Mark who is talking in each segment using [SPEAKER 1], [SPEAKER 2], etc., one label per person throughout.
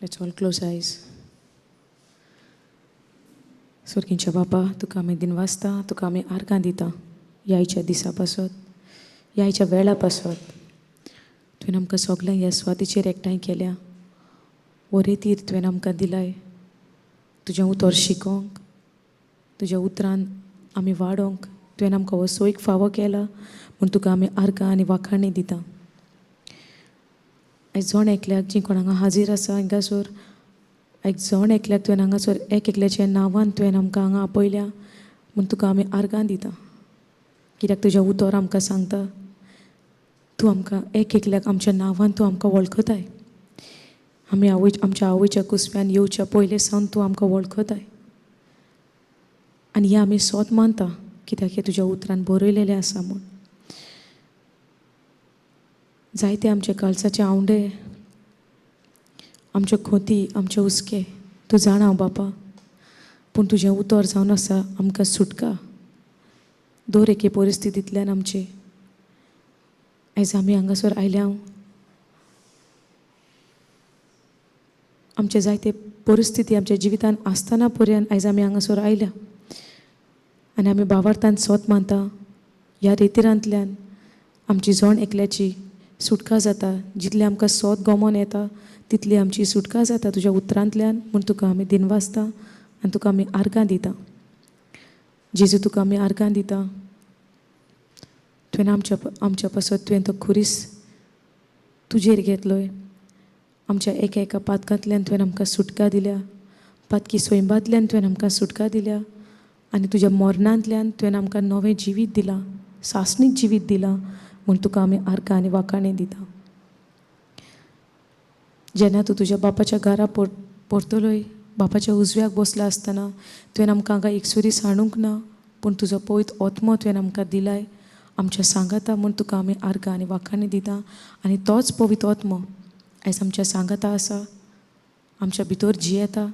[SPEAKER 1] Let's all close eyes. स्वर्गींच्या बापा, तुका आमी दिनवासता, तुका आमी आर्गां दिता. ह्याच्या दिसा पासत, ह्याच्या वेळा पासत तुवें आमकां सगळ्यांक ह्या स्वातीचेर एकठांय केल्या. वो रेतीर तुवें आमकां दिलाय तुजें उतर शिकोवंक, तुज्या उतरान आमी वाडोवंक. तुवें आमकां हो सोयीक फावो केला म्हूण तुका आमी आर्गां आनी वाखाणी दिता. आयज जण एकल्याक जी कोण हांगा हाजीर आसा हिंगासर, आयज जण एकल्याक तुवें हांगासर एक एकल्याच्या नांवान तुवें आमकां हांगा आपयल्या म्हूण तुका आमी आर्गां दिता. कित्याक तुजें उतर आमकां सांगता तूं आमकां एक एकल्याक आमच्या नांवान तूं आमकां वळखताय. आमी आमच्या आवयच्या कुसव्यान येवच्या पयले सावन तूं आमकां वळखताय. आनी हें आमी सोत मानता कित्याक हें तुज्या उतरान बरयलेलें आसा म्हूण. जायते आमचे काळजाचे आवंडे, आमच्यो खोती, आमचे हुस्के तूं जाणा बापा. पूण तुजें उतर जावन आसा आमकां सुटका दर एके परिस्थितींतल्यान आमची. आयज आमी हांगासर आयल्या, आमचे जायते परिस्थिती आमच्या जिवितान आसतना पर्यंत आयज आमी हांगासर आयल्या. आनी आमी भावार्थान सोत मानता ह्या रेतिरांतल्यान आमची जण एकल्याची सुटका जाता. जितली आमकां सोत गमोन येता तितली आमची सुटका जाता तुज्या उतरांतल्यान. म्हूण तुका आमी दिनवासता आनी तुका आमी आर्गां दिता. जेजू तुका आमी आर्गां दिता. तुवें आमच्या पासत तुवें तो खुरीस तुजेर घेतलोय. आमच्या एका एका पातकांतल्यान तुवें आमकां सुटका दिल्या. पातकी स्वयंभातल्यान तुवें आमकां सुटका दिल्या. आनी तुज्या मरणांतल्यान तुवें आमकां नवें जिवीत दिलां, सासणीक जिवीत दिलां. म्हूण तुका आमी आर्गां आनी वाखाणी दिता. जेन्ना तूं तुज्या बापाच्या घरा परतलोय, बापाच्या उजव्याक बसला आसतना तुवें आमकां हांगा एकसुरीस हाडूंक ना, पूण तुजो पवित्र आत्मो तुवें आमकां दिलाय आमच्या सांगाता. म्हूण तुका आमी आर्गां आनी वाखाणी दिता. आनी तोच पवित्र आत्मो आयज आमच्या सांगाता आसा, आमच्या भितर जियेता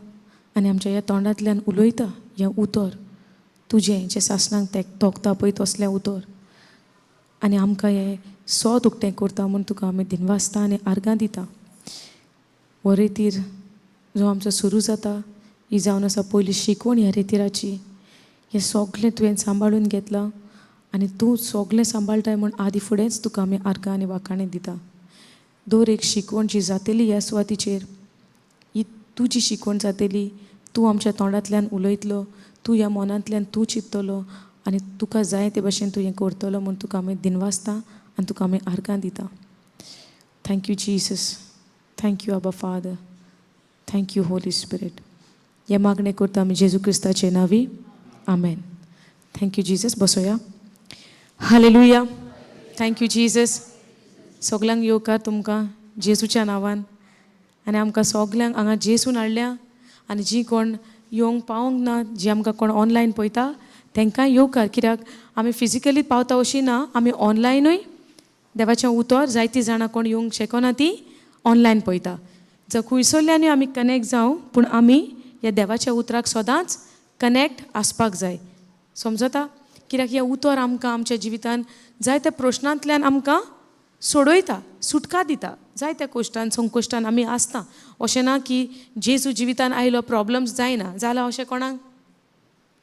[SPEAKER 1] आनी आमच्या ह्या तोंडांतल्यान उलयता. हें उतर तुजें जें सासणांक तोंकता पळय तसलें उतर. आनी आमकां हें सोत उक्तें करता. म्हूण तुका आमी दिनवासता आनी आर्गां दिता. हो रेतीर जो आमचो सुरू जाता, ही जावन आसा पयली शिकवण ह्या रेतिराची. हें सगळें तुवें सांबाळून घेतलां आनी तूं सगळें सांबाळटाय म्हूण आदी फुडेंच तुका आमी आर्गां आनी वाखाणी दिता. दर एक शिकवण जी जातली ह्या सुवातीचेर, ही तुजी शिकवण जातली. तूं आमच्या तोंडांतल्यान उलयतलो, तूं ह्या मनांतल्यान तूं चिंततलो आनी तुका जाय ते भशेन तूं हें करतलो. म्हूण तुका आमी दिनवासता आनी तुका आमी आर्गां दिता. थँक्यू जीसस, थँक्यू आबा फादर, थँक्यू होली स्पिरीट. हे मागणें करता आमी जेजू क्रिस्ताचे नांवी, आमेन. Thank you Jesus. बसोया. हालेलुया. Thank you Jesus. सगल्यांक येवकार तुमकां जेजूच्या नांवान. आनी आमकां सगल्यांक हांगा जेजून हाडल्या. आनी जी कोण येवंक पावोंक ना, जी आमकां कोण ऑनलायन पळयता तांकां येवकार. कित्याक आमी फिजिकली पावता अशी ना, आमी ऑनलायनूय देवाचें उतर जायतीं जाणां कोण येवंक शकना ती ऑनलायन पळयता. जर खंयसरल्यानूय आमी कनेक्ट जावं, पूण आमी ह्या देवाच्या उतराक सदांच कनेक्ट आसपाक जाय. समजता? कित्याक हें उतर आमकां आमच्या जिवितान जायत्या प्रश्नांतल्यान आमकां सोडयता, सुटका दिता. जायत्या कश्टान संकश्टान आमी आसता. अशें ना की जेजू जिवितान आयलो प्रॉब्लम्स जायना. जालां अशें कोणाक?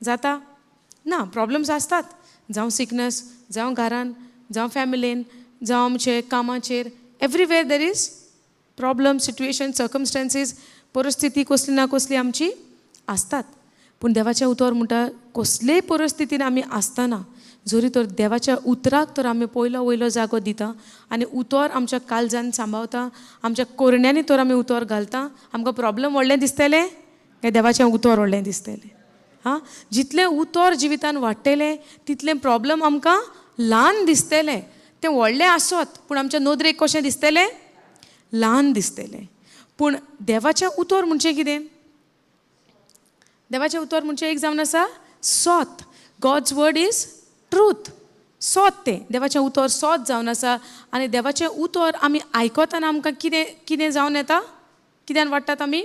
[SPEAKER 1] जाता ना. प्रॉब्लम्स आसतात. जावं सिकनस, जावं घरान, जावं फॅमिलीन, जावं आमचे कामाचेर. Everywhere there is problem, situation, circumstances, परिस्थिती कसली ना कसली आमची आसतात. पूण देवाचें उतर म्हणटा कसलेय परिस्थितीन आमी आसतना जरी तर देवाच्या उतराक तर आमी पयलो वयलो जागो दिता आनी उतर आमच्या काळजान सांबाळता, आमच्या कोरण्यांनी तर आमी उतर घालता. आमकां प्रॉब्लम व्हडलें दिसतलें काय देवाचें उतर व्हडलें दिसतलें? हां, जितलें उतर जिवितान वाडटलें तितलें प्रॉब्लम आमकां ल्हान दिसतलें. तें व्हडलें आसत पूण आमच्या नदरेक कशें दिसतलें? ल्हान दिसतलें. पूण देवाचें उतर म्हणजे कितें? देवाचें उतर म्हणजे एक जावन आसा सोत. God's word is truth. सोत तें देवाचें उतर सोत जावन आसा. आनी देवाचें उतर आमी आयकतना आमकां कितें कितें जावन येता? कित्यान वाडटात आमी?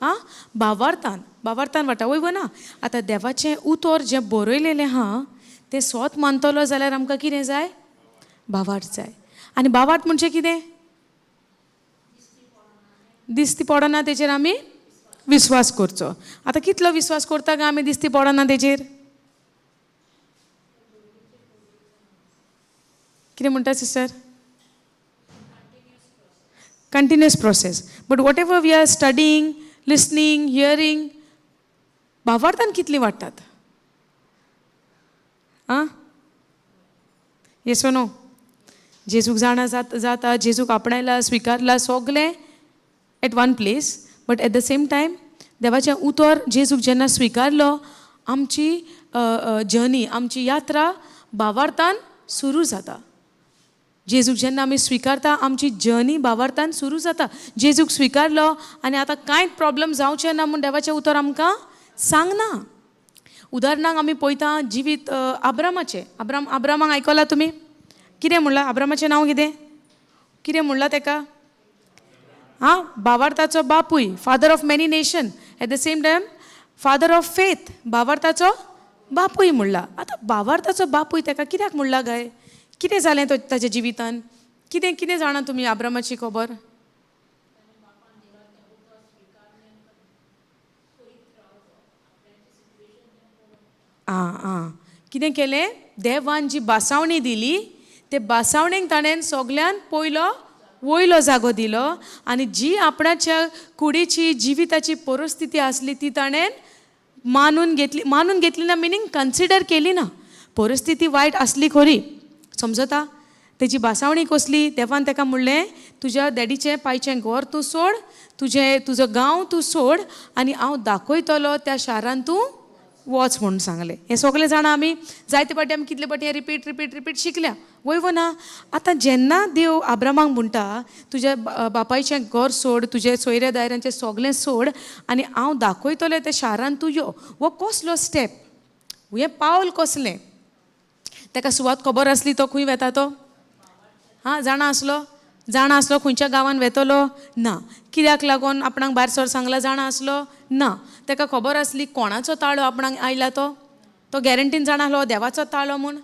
[SPEAKER 1] आं, भावार्थान. भावार्थान वाडटा. वय ना. आतां देवाचें उतर जें बरयलेलें आहा तें सोत मानतलो जाल्यार आमकां कितें जाय? भावार्थ जाय. आनी भावार्थ म्हणजे कितें? दिसती पडना तेचेर आमी विश्वास करचो. आतां कितलो विश्वास करता काय आमी दिसती पडना तेचेर? कितें म्हणटा sister? Continuous process. But whatever we are studying, listening, hearing, भावार्थान कितली वाडटात? आं? येस ओ नो? जेजूक जाणा जाता, जेजूक आपणायला, स्विकारला, सगलें at one place. But at the same time देवाचें उतर जेजूक जेन्ना स्विकारलो, आमची जर्नी, आमची यात्रा भावार्थान सुरू जाता. जेजूक जेन्ना आमी स्विकारता, आमची जर्नी भावार्थान सुरू जाता. जेजूक स्विकारलो आनी आतां कांयच प्रॉब्लम जावचें ना म्हूण देवाचें उतर आमकां सांगना. उदाहरणाक आमी पळयता जिवीत आब्रामाचें. आब्रामाक आयकलां तुमी? कितें म्हणलां आब्रामाचें नांव कितें? कितें म्हणलां तेका? हां, भावार्थाचो बापूय, father of many nation. At the same time father of faith, भावार्थाचो बापूय म्हणला. आतां भावार्थाचो बापूय तेका कित्याक म्हणला काय? कितें जालें ताच्या जिवितान? कितें कितें जाणा तुमी आब्रामाची खबर? कितें केलें? देवान जी बासावणी दिली, ते बासावणेक ताणें सगल्यान पयलो वयलो जागो दिलो आनी जी आपणाच्या कुडीची जिविताची परिस्थिती आसली ती ताणें मानून घेतली ना, मिनींग कन्सिडर केली ना. परिस्थिती वायट आसली खरी, समजता? तेजी बासावणी कसली? देवान ताका म्हणलें, तुज्या डॅडीचें पांयचें घर तूं सोड, तुजो गांव तूं सोड आनी हांव दाखयतलो त्या शारान तूं वच म्हणून सांगलें. हें सगळें जाणा आमी. जायते फावटी आमी कितले फावटी रिपीट शिकल्या, वय ना? आतां जेन्ना देव आब्रामाक म्हणटा, तुज्या बापायचें घर सोड, तुजे सोयऱ्या दायऱ्यांचें सगलें सोड आनी हांव दाखयतलें त्या शारान तूं यो, हो कसलो स्टेप? हें पावल कसलें? ताका सुवात खबर आसली तो खंय वेता तो? जाणा आसलो खंयच्या गांवान वेतलो? ना. कित्याक लागून आपणाक भायर सर सांगला जाणा आसलो? ना. ताका खबर आसली कोणाचो ताळो आपणाक आयला तो गॅरंटीन जाणा आसलो देवाचो ताळो म्हूण?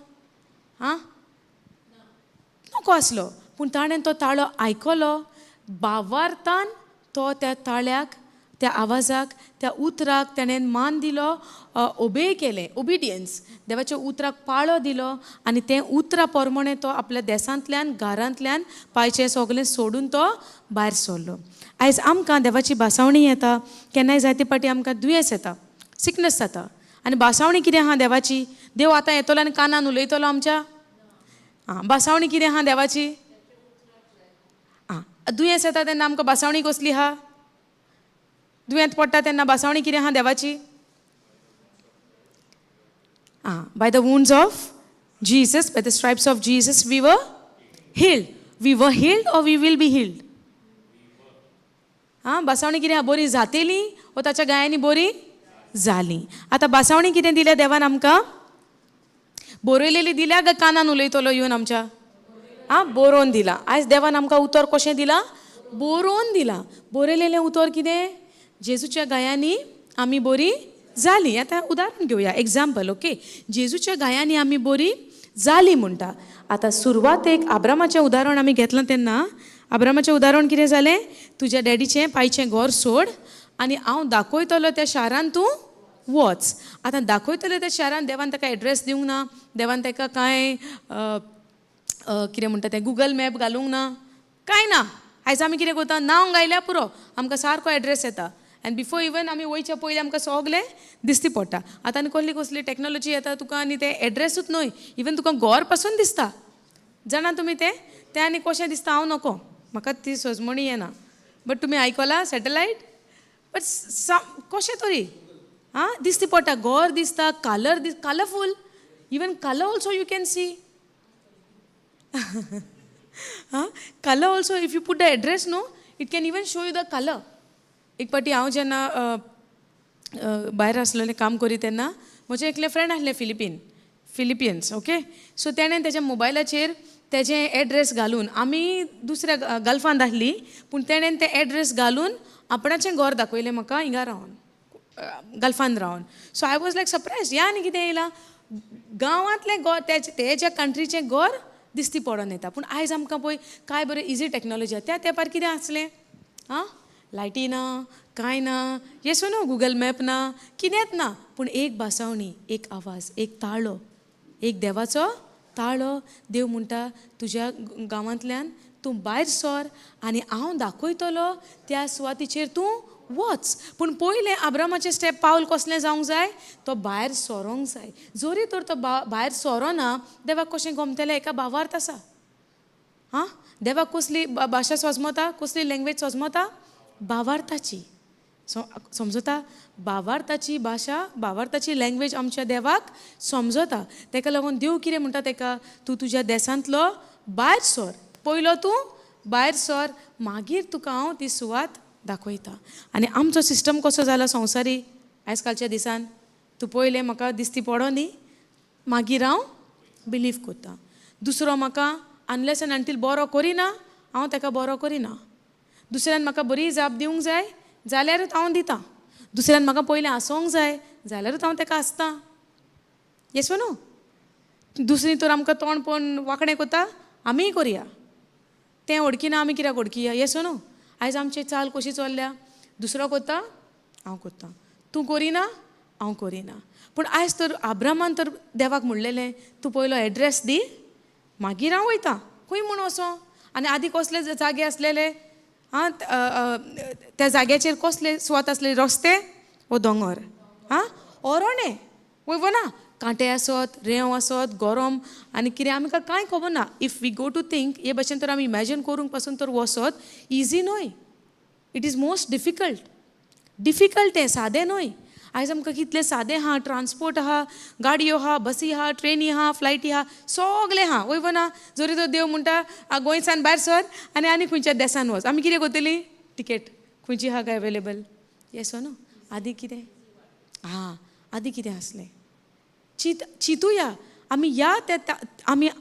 [SPEAKER 1] नको आसलो. पूण ताणें तो ताळो आयकलो. भावार्थान तो त्या ताळ्याक, त्या आवाजाक, त्या उतराक ताणें मान दिलो, ओबे केलें, ओबिडियन्स. देवाच्या उतराक पाळो दिलो आनी तें उतरा प्रमाणें तो आपल्या देसांतल्यान, घरांतल्यान पांयचें सगलें सोडून तो भायर सरलो. आयज आमकां देवाची बासावणी येता, केन्नाय जायते फावटी आमकां दुयेंस येता, सिकनस जाता. आनी बासावणी कितें आहा देवाची? देव आतां येतलो आनी कानान उलयतलो आमच्या? बासावणी कितें आहा देवाची? दुयेंस येता तेन्ना आमकां बासावणी कसली आहा? दुयेंत पडटा तेन्ना बासावणी कितें आहा देवाची? By the wounds of Jesus, by the stripes of Jesus, we were healed. We were healed or we will be healed? बासावणी कितें आहा? बरी जातेली वो ताच्या गायांनी बरी जाली. आतां बासावणी कितें दिल्या देवान आमकां? बरयलेली दिल्या काय कानान उलयतलो येवन आमच्या? बरोवन दिला. आयज देवान आमकां उतर कशें दिलां? बरोवन दिलां. बरयलेलें उतर कितें? जेजूच्या गायांनी आमी बरी जाली. आतां उदाहरण घेवया, एग्जाम्पल. ओके, जेजूच्या गायांनी आमी बरी जाली म्हणटा. आतां सुरवातेक आब्रामाचें उदाहरण आमी घेतलां तेन्ना आब्रामाचें उदाहरण कितें जालें? तुज्या डॅडीचें पांयचें घर सोड आनी हांव दाखयतलो त्या शारान तूं वच. आतां दाखयतले त्या शारान देवान ताका एड्रेस दिवंक ना, देवान ताका कांय कितें म्हणटा तें गुगल मॅप घालूंक ना, कांय ना. आयज आमी कितें करता? नांव घायल्या पुरो आमकां सारको एड्रेस येता. आनी बिफोर इवन आमी वयच्या पयलीं आमकां सगलें दिसती पडटा. आतां आनी कसली टॅक्नोलॉजी येता तुका आनी तें एड्रेसूच न्हय, इवन तुका घर पासून दिसता. जाणा तुमी तें आनी कशें दिसता? हांव नको, म्हाका ती सजमणी येना. बट तुमी आयकलां सॅटलायट? बट कशें तरी दिसती पडटा. घर दिसता, colourful, even colour also you can see. Colour also if you put the address no, it can even show you the colour. एक फावटी हांव जेन्ना भायर आसलेलें काम करी तेन्ना म्हजे एकले फ्रेंड आसले फिलिपियन्स. ओके, सो तेणें तेज्या मोबायलाचेर तेजें एड्रेस घालून, आमी दुसऱ्या गल्फांत आसलीं पूण तेणें तें एड्रेस घालून आपणाचें घर दाखयलें म्हाका हिंगा रावन, गल्फांत रावन. So I was like surprise, ह्या आनी कितें येयलां? गांवांतलें घर, तेज्या कंट्रीचें घर दिसती पडोन येता. पूण आयज आमकां पळय काय बरें इजी टॅक्नोलॉजी. त्या तेंपार कितें आसलें? लायटी ना कांय ना येसो न्हू गुगल मॅप ना कितेंच ना पूण एक भासावणी एक आवाज एक ताळो एक देवाचो ताळो देव म्हणटा तुज्या गांवांतल्यान तूं भायर सर आनी हांव दाखयतलो त्या सुवातीचेर तूं वच पूण पयलें आब्रामाचें स्टेप पावल कसलें जावंक जाय तो भायर सरोंक जाय जोरी तर तो भायर सरो ना देवाक कशें गमतलें एका भावार्थ आसा हां देवाक कसली भाशा समजता कसली लँग्वेज समजता भावार्थाची समजता भावार्थाची भाशा भावार्थाची लँग्वेज आमच्या देवाक समजता ताका लागून देव कितें म्हणटा ताका तूं तुज्या देसांतलो भायर सर पयलो तूं भायर सर मागीर तुका हांव ती सुवात दाखयता आनी आमचो सिस्टम कसो जाला संवसारी आयज कालच्या दिसान तूं पयलें म्हाका दिसती पडो न्ही मागीर हांव बिलीव करता दुसरो म्हाका अनलेस एंड अंटील बरो करिना हांव ताका बरो करिना दुसऱ्यान म्हाका बरी जाप दिवंक जाय जाल्यारूच हांव दितां दुसऱ्यान म्हाका पयलें आसोवंक जाय जाल्यारूच हांव ताका आसतां येस न्हू दुसरी तर आमकां तोंड पळोवन वांकडें करता आमीय करया तें ओळखिना आमी कित्याक ओळखिया येस न्हू आयज आमची चाल कशी चल्ल्या दुसरो करता हांव करतां तूं करिना हांव करिना पूण आयज तर आब्रामान तर देवाक म्हणलेलें तूं पयलो एड्रेस दी मागीर हांव वयतां खंय म्हूण वचों आनी आदीं कसले जागे आसलेले आं त्या जाग्याचेर कसले सुवात आसले रस्ते वो दोंगर आं ओरोणें वयव ना कांटे आसत रेंव आसत गरम आनी कितें आमकां कांय खबर ना if we go to think हे भशेन तर आमी इमॅजीन करूंक पासून तर वसत इजी न्हय इट इज मोस्ट डिफिकल्ट हें सादें न्हय आयज आमकां कितलें सादें आहा ट्रान्सपोर्ट आहा गाडयो आहा बसी आहा ट्रेनी आहा फ्लायटी आहा सगलें आहा वयव ना जरी तो देव म्हणटा गोंयसान भायर सर आनी खंयच्या देसान वच आमी कितें करतलीं टिकेट खंयची आहा काय अवेलेबल येस न्हू आदी कितें आदी कितें आसलें चिंतुया आमी या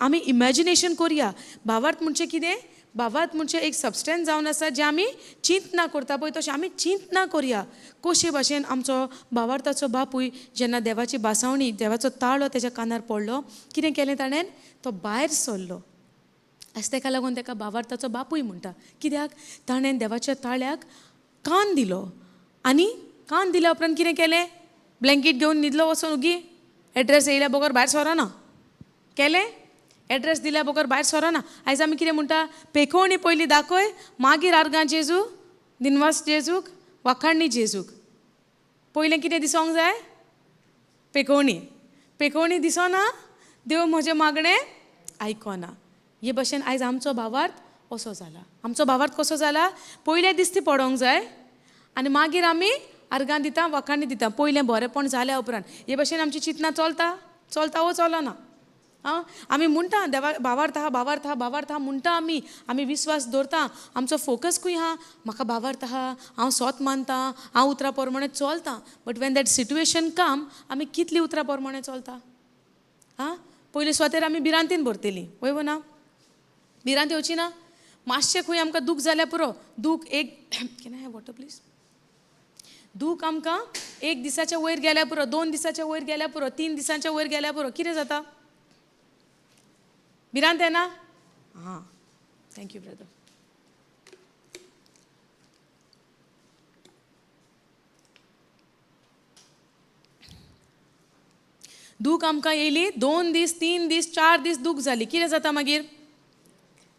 [SPEAKER 1] आमी इमॅजिनेशन करुया भावार्थ म्हणचें कितें भावार्थ म्हणचें एक सबस्टन्स जावन आसा जें आमी चिंत ना करता पळय तशें आमी चिंत ना करुया कशे भाशेन आमचो भावार्थाचो बापूय जेन्ना देवाची बासावणी देवाचो ताळो तेज्या कानार पडलो कितें केलें ताणें तो भायर सरलो आयज ताका लागून ताका भावार्थाचो बापूय म्हणटा कित्याक ताणें देवाच्या ताळ्याक कान दिलो आनी कान दिल्या उपरांत कितें केलें ब्लँकेट घेवन न्हिदलो वचून उगी एड्रेस येयल्या बगर भायर सरोना केलें एड्रेस दिल्या बगर भायर सरोना आयज आमी कितें म्हणटा पेखवणी पयलीं दाखय मागीर आर्गां जेजू दिनवास जेजूक वाखाणणी जेजूक पयलें कितें दिसोंक जाय पेखवणी दिसना देव म्हजें मागणें आयकना हे भशेन आयज आमचो भावार्थ असो जाला आमचो भावार्थ कसो जाला पयलें दिसती पडोंक जाय आनी मागीर आमी आर्गां दिता वाखाणणी दिता पयलें बरेंपण जाल्या उपरांत हे भशेन आमची चिंतना चलता वो चलना आं आमी म्हणटा देवा भावार्थ आहा म्हणटा आमी विस्वास दवरता आमचो फोकस खंय आहा म्हाका भावार्थ आहा हांव सोत मानतां हांव उतरा प्रमाणे चलतां बट वेन दॅट सिट्युएशन कम आमी कितलीं उतरा प्रमाणे चलता आं पयलीं स्वतेर आमी भिरांतीन भरतलीं वयव ना भिरांत येवची ना मातशें खंय आमकां दूख जाल्यार पुरो दूख एक can I have water please दूख आमकां एक दिसाच्या वयर गेल्यार पुरो 2 दिसाच्या वयर गेल्यार पुरो 3 दिसांच्या वयर गेल्यार पुरो कितें जाता भिरांत येना हां थँक्यू ब्रदर दूख आमकां येयली 2 दीस 3 दीस 4 दीस दूख जाली कितें जाता मागीर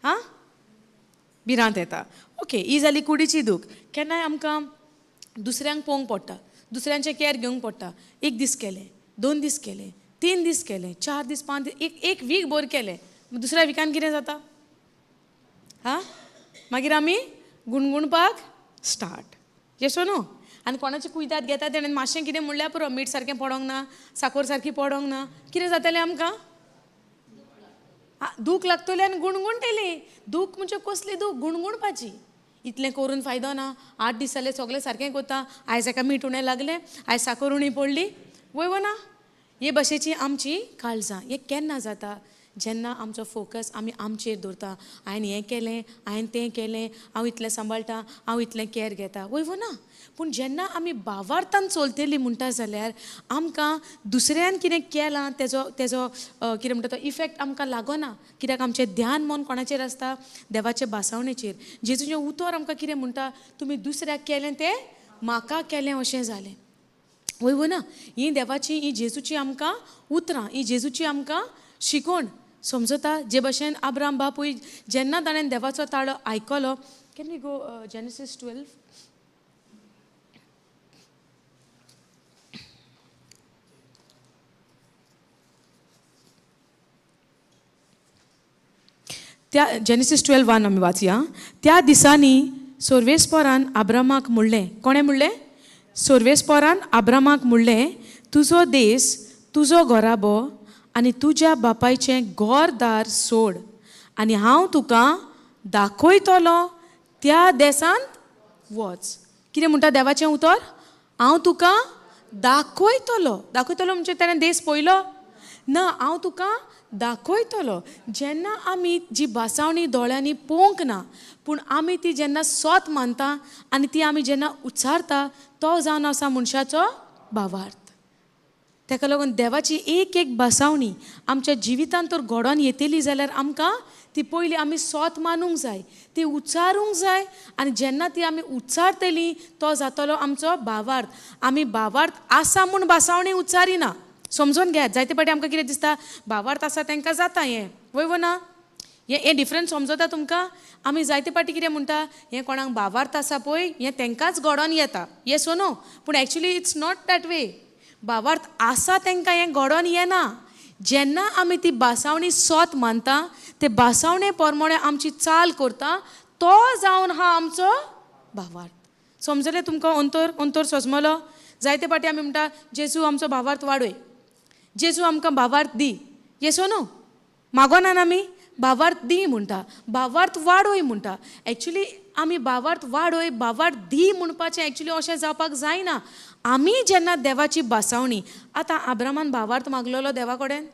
[SPEAKER 1] हां भिरांत येता ओके ही जाली कुडीची दूख केन्नाय आमकां दुसऱ्यांक पळोवंक पडटा दुसऱ्यांचें कॅर घेवंक पडटा 1 दीस केलें 2 दीस केलें 3 दीस केलें 4 दीस 5 दीस एक वीक भर केलें दुसऱ्या विकान कितें जाता हां मागीर आमी गुणगुणपाक स्टार्ट येसो न्हू आनी कोणाची कुयदाद घेता तेणें मातशें कितें म्हणल्यार पुरो मीठ सारकें पडोंक ना साकर सारकी पडोंक ना कितें जातालें आमकां दूख लागतली आनी गुणगुणटली दूख म्हणजे कसली दूख गुणगुणपाची इतलें करून फायदो ना 8 दीस जाले सगळें सारकें करता आयज एका मीठ उणें लागलें आयज साकर उणी पडली वयव ना हे भाशेची आमची काळजां हें केन्ना जाता जेन्ना आमचो फोकस आमी आमचेर दवरता, हांवें हें केलें, हांवें तें केलें, हांव इतलें सांबाळटा, हांव इतलें कॅर घेता, वय ना. पूण जेन्ना आमी भावार्थान चलतलीं म्हणटा जाल्यार आमकां दुसऱ्यान कितें केलां तेजो तेजो कितें म्हणटा तो इफेक्ट आमकां लागना. कित्याक आमचें ध्यान मन कोणाचेर आसता? देवाचे बासावणेचेर. जेजूचें उतर आमकां कितें म्हणटा? तुमी दुसऱ्याक केलें तें म्हाका केलें अशें जालें. वय ना. ही देवाची, ही जेजूची आमकां उतरां, ही जेजूची आमकां शिकोण. समजता? जे भशेन अब्राम बापूय जेन्ना ताणें देवाचो ताळो आयकलो. Can we go Genesis 12? त्या जेनेसीस 12:1 आमी वाचया. त्या दिसांनी सोर्वेस्पोरान अब्रामाक म्हणलें, कोणें म्हणलें? सोर्वेस्पोरान अब्रामाक म्हणलें, तुजो देस, तुजो घोराबो आनी तुज्या बापायचें घोरदार सोड आनी हांव तुका दाखयतलो त्या देसांत वच. कितें म्हणटा देवाचें उतर? हांव तुका दाखयतलो. दाखयतलो म्हणजे ताणें देस पळयलो ना, हांव तुका दाखयतलो. जेन्ना आमी जी बासावणी दोळ्यांनी पळोवंक ना, पूण आमी ती जेन्ना सोत मानता आनी ती आमी जेन्ना उच्चारता, तो जावन आसा मनशाचो भावार्थ. ताका लागून देवाची एक एक बासावणी आमच्या जिवितांत तर घडोवन येतली जाल्यार आमकां ती पयली आमी सोत मानूंक जाय, ती उच्चारूंक जाय. आनी जेन्ना ती आमी उच्चारतली तो जातलो आमचो भावार्थ. आमी भावार्थ आसा म्हूण बासावणी उच्चारिना. समजून घेयात. जायते फावटी आमकां कितें दिसता? भावार्थ आसा तांकां जाता हें, वय ना. हें डिफरंट समजता तुमकां? आमी जायते फावटी कितें म्हणटा? हें कोणाक भावार्थ आसा पळय हें तांकांच घडोवन येता. येस ओ नो? पूण actually it's not that way. भावार्थ आसा तांकां हें घडोवन येना. जेन्ना आमी ती बासावणी सोत मानता, ते बासावणे प्रमाणे आमची चाल करता, तो जावन हा आमचो भावार्थ. समजलें तुमकां? अंतर सोजमलो? जायते फावटी आमी म्हणटा जेजू आमचो भावार्थ वाडय, जेजू आमकां भावार्थ दी. येस ओ नो? मागोनान आमी भावार्थ दी म्हणटा, भावार्थ वाडय म्हणटा. एक्चुली आमी भावार्थ वाडय, भावार्थ दी म्हणपाचें एक्चुली अशें जावपाक जायना. आमी जेन्ना देवाची बासावणी, आतां अब्रामान भावार्थ मागलेलो देवा कडेन?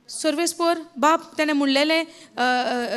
[SPEAKER 1] सोर्वेस्पोर बाप ताणें म्हणलेलें,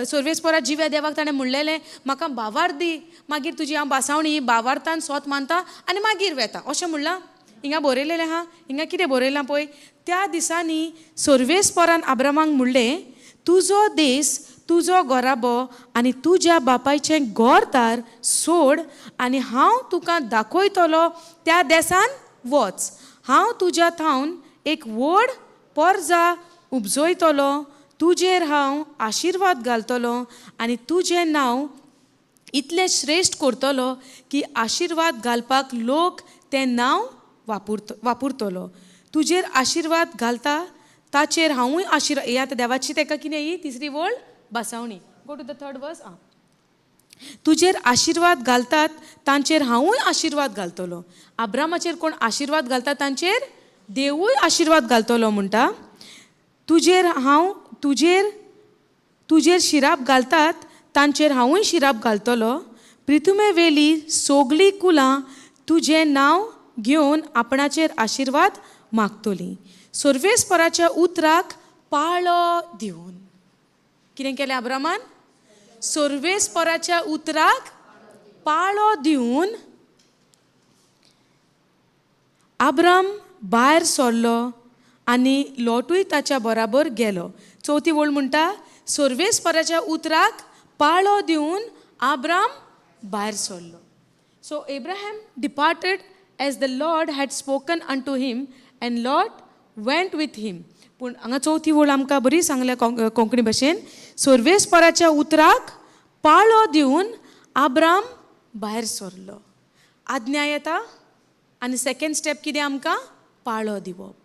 [SPEAKER 1] सोर्वेस्पोरा जिव्या देवाक ताणें म्हणलेलें म्हाका भावार्थ दी, मागीर तुजी हांव बासावणी भावार्थान सोत मानता आनी मागीर वेता, अशें म्हणलां. हिंगा बरयलेलें आहा. हिंगा कितें बरयलां पळय? त्या दिसांनी सोर्वेस्पोरान अब्रामाक म्हणलें, तुजो देस, तुजो घोराबो आनी तुज्या बापायचें घोरदार सोड आनी हांव तुका दाखयतलो त्या देसान वच. हांव तुज्या थावन एक व्हड पोरजा उपजयतलो, तुजेर हांव आशिर्वाद घालतलो आनी तुजें नांव इतलें श्रेश्ठ करतलो की आशिर्वाद घालपाक लोक तें नांव वापुरतलो. तुजेर आशिर्वाद घालता ताचेर हांवूय आशिर्वाद. हे आतां देवाची ताका कितें ही तिसरी वळ बासावणी. गो टू द थर्ड वर्स. तुजेर आशिर्वाद घालतात तांचेर हांवूय आशिर्वाद घालतलो. अब्रामाचेर कोण आशिर्वाद घालता तांचेर देवूय आशिर्वाद घालतलो म्हणटा. तुजेर शिराप घालतात तांचेर हांवूय शिराप घालतलो. प्रितुमे वेली सोगली कुलां तुजें नांव घेवन आपणाचेर आशिर्वाद मागतलीं. सोर्वेस्पोराच्या उतराक पाळो दिवन. कितें केलें अब्रामान? सोर्वेस्पोराच्या उतराक पाळो दिवन अब्राम भायर सरलो आनी लोटूय ताच्या बराबर गेलो. चवथी वळ म्हणटा सोर्वेस्पोराच्या उतराक पाळो दिवन अब्राम भायर सरलो. So Abraham departed as the Lord had spoken unto him and Lot went with him. पूण हांगा चवथी वळ आमकां बरी सांगल्या कोंकणी भाशेन. सोर्वेस्पोराच्या उतराक पाळो दिवन अब्राम भायर सरलो. आज्ञा येता आनी सेकंड स्टेप कितें आमकां? पाळो दिवप.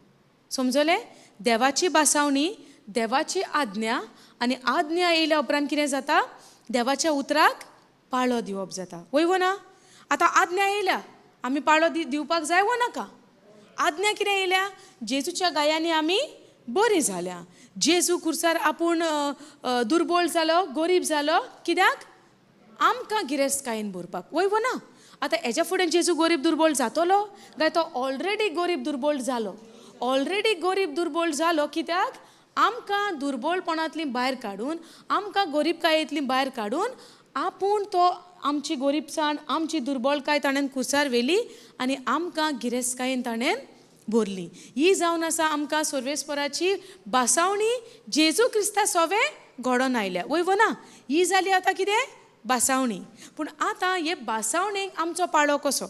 [SPEAKER 1] समजलें? देवाची बासावणी, देवाची आज्ञा आनी आज्ञा येयल्या उपरांत कितें जाता? देवाच्या उतराक पाळो दिवप जाता. वय ना? आतां आज्ञा येयल्या, आमी पाळो दिवपाक जाय व नाका? आज्ञा कितें येयल्या? जेजूच्या गायांनी आमी बरीं जाल्या. जेजू खुर्सार आपूण दुर्बळ जालो, गरीब जालो. कित्याक? आमकां गिरेस्तकायेन भरपाक. वय ना? आतां हेज्या फुडें जेजू गरीब दुर्बळ जातलो काय तो ऑलरेडी गरीब दुर्बळ जालो? ऑलरेडी गरीब दुर्बळ जालो. कित्याक? आमकां दुर्बळपणांतली भायर काडून, आमकां गरीबकायेंतली भायर काडून आपूण तो आमची गरीबसाण, आमची दुर्बळकाय ताणें कुसार व्हेली आनी आमकां गिरेस्तकायेन ताणें भरली. ही जावन आसा आमकां सर्वेस्पराची बासावणी जेजू क्रिस्ता सोवे घडोवन आयल्या. वय ना, ही जाली आतां कितें बासावणी. पूण आतां हे बासावणेक आमचो पाळो कसो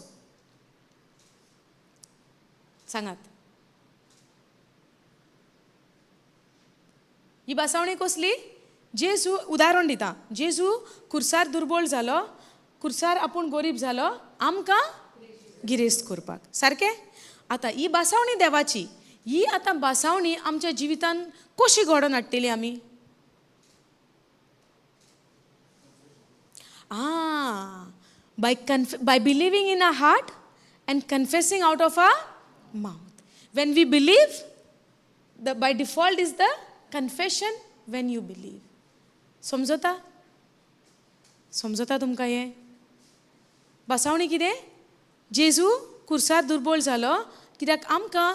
[SPEAKER 1] सांगात. ही बासावणी कसली? जेजू उदाहरण दिता. जेजू खुर्सार दुर्बळ जालो, खुर्सार आपूण गरीब जालो आमकां गिरेस्त करपाक. सारकें? आतां ही बासावणी देवाची, ही आतां बासावणी आमच्या जिवितान कशी घडोवन हाडटली आमी? by believing in our heart and confessing out of our mouth. When we believe, by default is the confession when you believe. समजता? समजता तुमकां हें? बासावणी कितें? जेजू खुर्सार दुर्बळ जालो कित्याक आमकां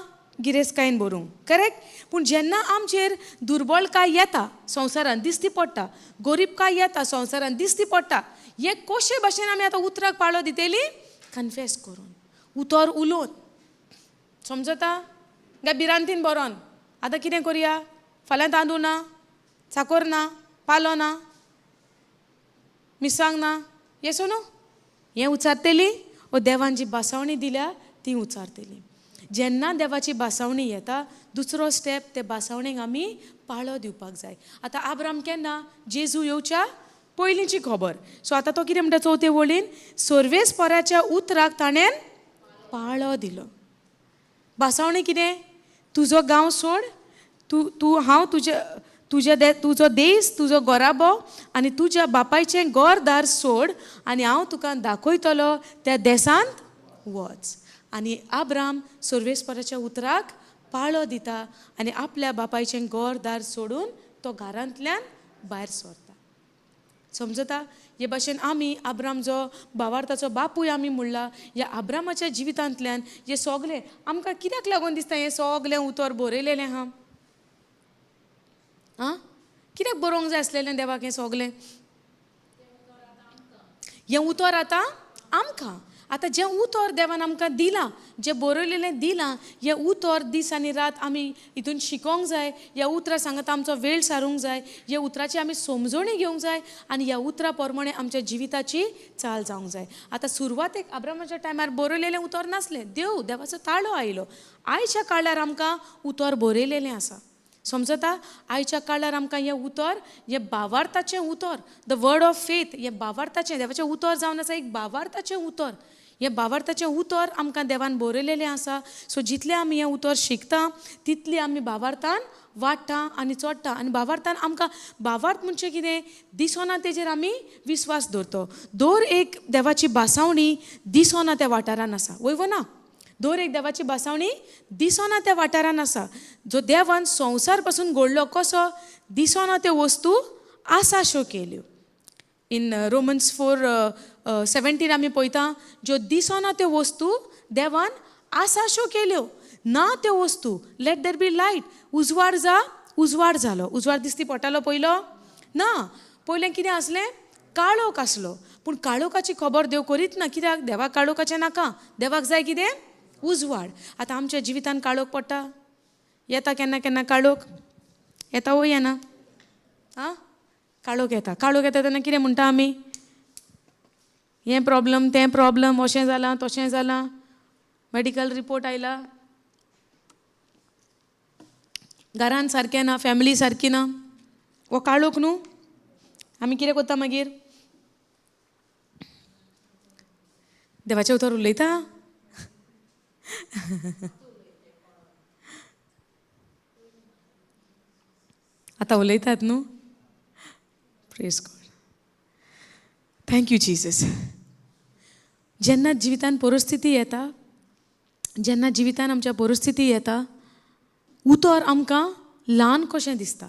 [SPEAKER 1] गिरेस्तकायेन भरूंक. करेक्ट? पूण जेन्ना आमचेर दुर्बळकाय येता, संवसारान दिश्टी पडटा, गरीबकाय येता, संवसारान दिश्टी पडटा, हे कशे भाशेन आमी आतां उतराक पाळो दितेली? कन्फेस करून, उतर उलोवन. समजता? काय भिरांतीन बरोन आतां कितें करया? फाल्यां तांदूळ ना, साकर ना, पालो ना, मिरसांग ना, येसो न्हू? हें उचारतली वो देवान जी बासावणी दिल्या ती उचारतली. जेन्ना देवाची बासावणी येता, दुसरो स्टेप ते बासावणेक आमी पाळो दिवपाक जाय. आतां आब्राम केन्ना? जेजू येवच्या पयलींची खबर. सो आतां तो कितें म्हणटा चवथे वळीन? सर्वेस्पराच्या उतराक ताणें पाळो दिलो. बासावणी कितें? तुजो गांव सोड, हांव तुजो देश, तुजो घोराबो आनी तुज्या बापायचें घरदार सोड आनी हांव तुका दाखयतलो त्या देशांत वच. आनी आब्राम सर्वेस्पराच्या उतराक पाळो दिता आनी आपल्या बापायचें घरदार सोडून तो घरांतल्यान भायर सरता. समजता? हे भाशेन आमी आब्राम जो भावार्थाचो बापूय आमी म्हणला, ह्या आब्रामाच्या जिवितांतल्यान हे सगलें आमकां कित्याक लागून दिसता हें सगलें उतर बरयलेलें आहा? कित्याक बरोवंक जाय आसलेलें देवाक हें सगलें? हें उतर आतां आमकां. आतां जें उतर देवान आमकां दिलां, जें बरयलेलें दिलां, हें उतर दीस आनी रात आमी हितून शिकोंक जाय. ह्या उतरां सांगता आमचो वेळ सारूंक जाय, ह्या उतराची आमी समजणी घेवंक जाय आनी ह्या उतरा प्रमाणे आमच्या जिविताची चाल जावंक जाय. आतां सुरवातेक आब्रामाच्या टायमार बरयलेलें उतर नासलें. देवाचो ताळो आयलो. आयच्या काळार आमकां उतर बरयलेलें आसा. समजता? आयच्या काळार आमकां हें उतर, हें भावार्थाचें उतर, द वर्ड ऑफ फेथ, हें भावार्थाचें देवाचें उतर जावन आसा एक भावार्थाचें उतर. हें भावार्थाचें उतर आमकां देवान बरयलेलें आसा. सो जितलें आमी हें उतर शिकता तितली आमी भावार्थान वाडटा आनी चडटा. आनी भावार्थान आमकां भावार्थ म्हणजे कितें? दिसना तेजेर आमी विस्वास दवरतो. दर एक देवाची बासावणी दिसना त्या वाठारान आसा. वय ना? दर एक देवाची बासावणी दिसना त्या वाठारान आसा. जो देवान संवसार पासून घडलो कसो? दिसना त्यो वस्तू आसाश्यो केल्यो. इन रोमन्स 4:17 आमी पळयता, ज्यो दिसना त्यो वस्तू देवान आसाश्यो केल्यो. ना त्यो वस्तू, लेट देर बी लायट, उजवाड जालो. उजवाड दिसती पडटालो पयलो? ना. पयलें कितें आसलें? काळोख आसलो. पूण काळोखाची खबर देव करीत ना. कित्याक? देवाक काळोखाचें नाका. देवाक जाय कितें? उजवाड. आतां आमच्या जिवितान काळोख पडटा? येता केन्ना केन्ना काळोख? येता वो येना? काळोख येता. काळोख येता तेन्ना कितें म्हणटा आमी? हें प्रॉब्लम, तें प्रॉब्लम, अशें जालां, तशें जालां, मॅडिकल रिपोर्ट आयला, घरान सारकें ना, फॅमिली सारकी ना. वो काळोख न्हू? आमी कितें करता मागीर? देवाचें उतर उलयता? आतां उलयतात न्हू? Praise God. Thank you Jesus. जेन्ना जिवितान परिस्थिती येता, जेन्ना जिवितान आमच्या परिस्थिती येता, उतर आमकां ल्हान कशें दिसता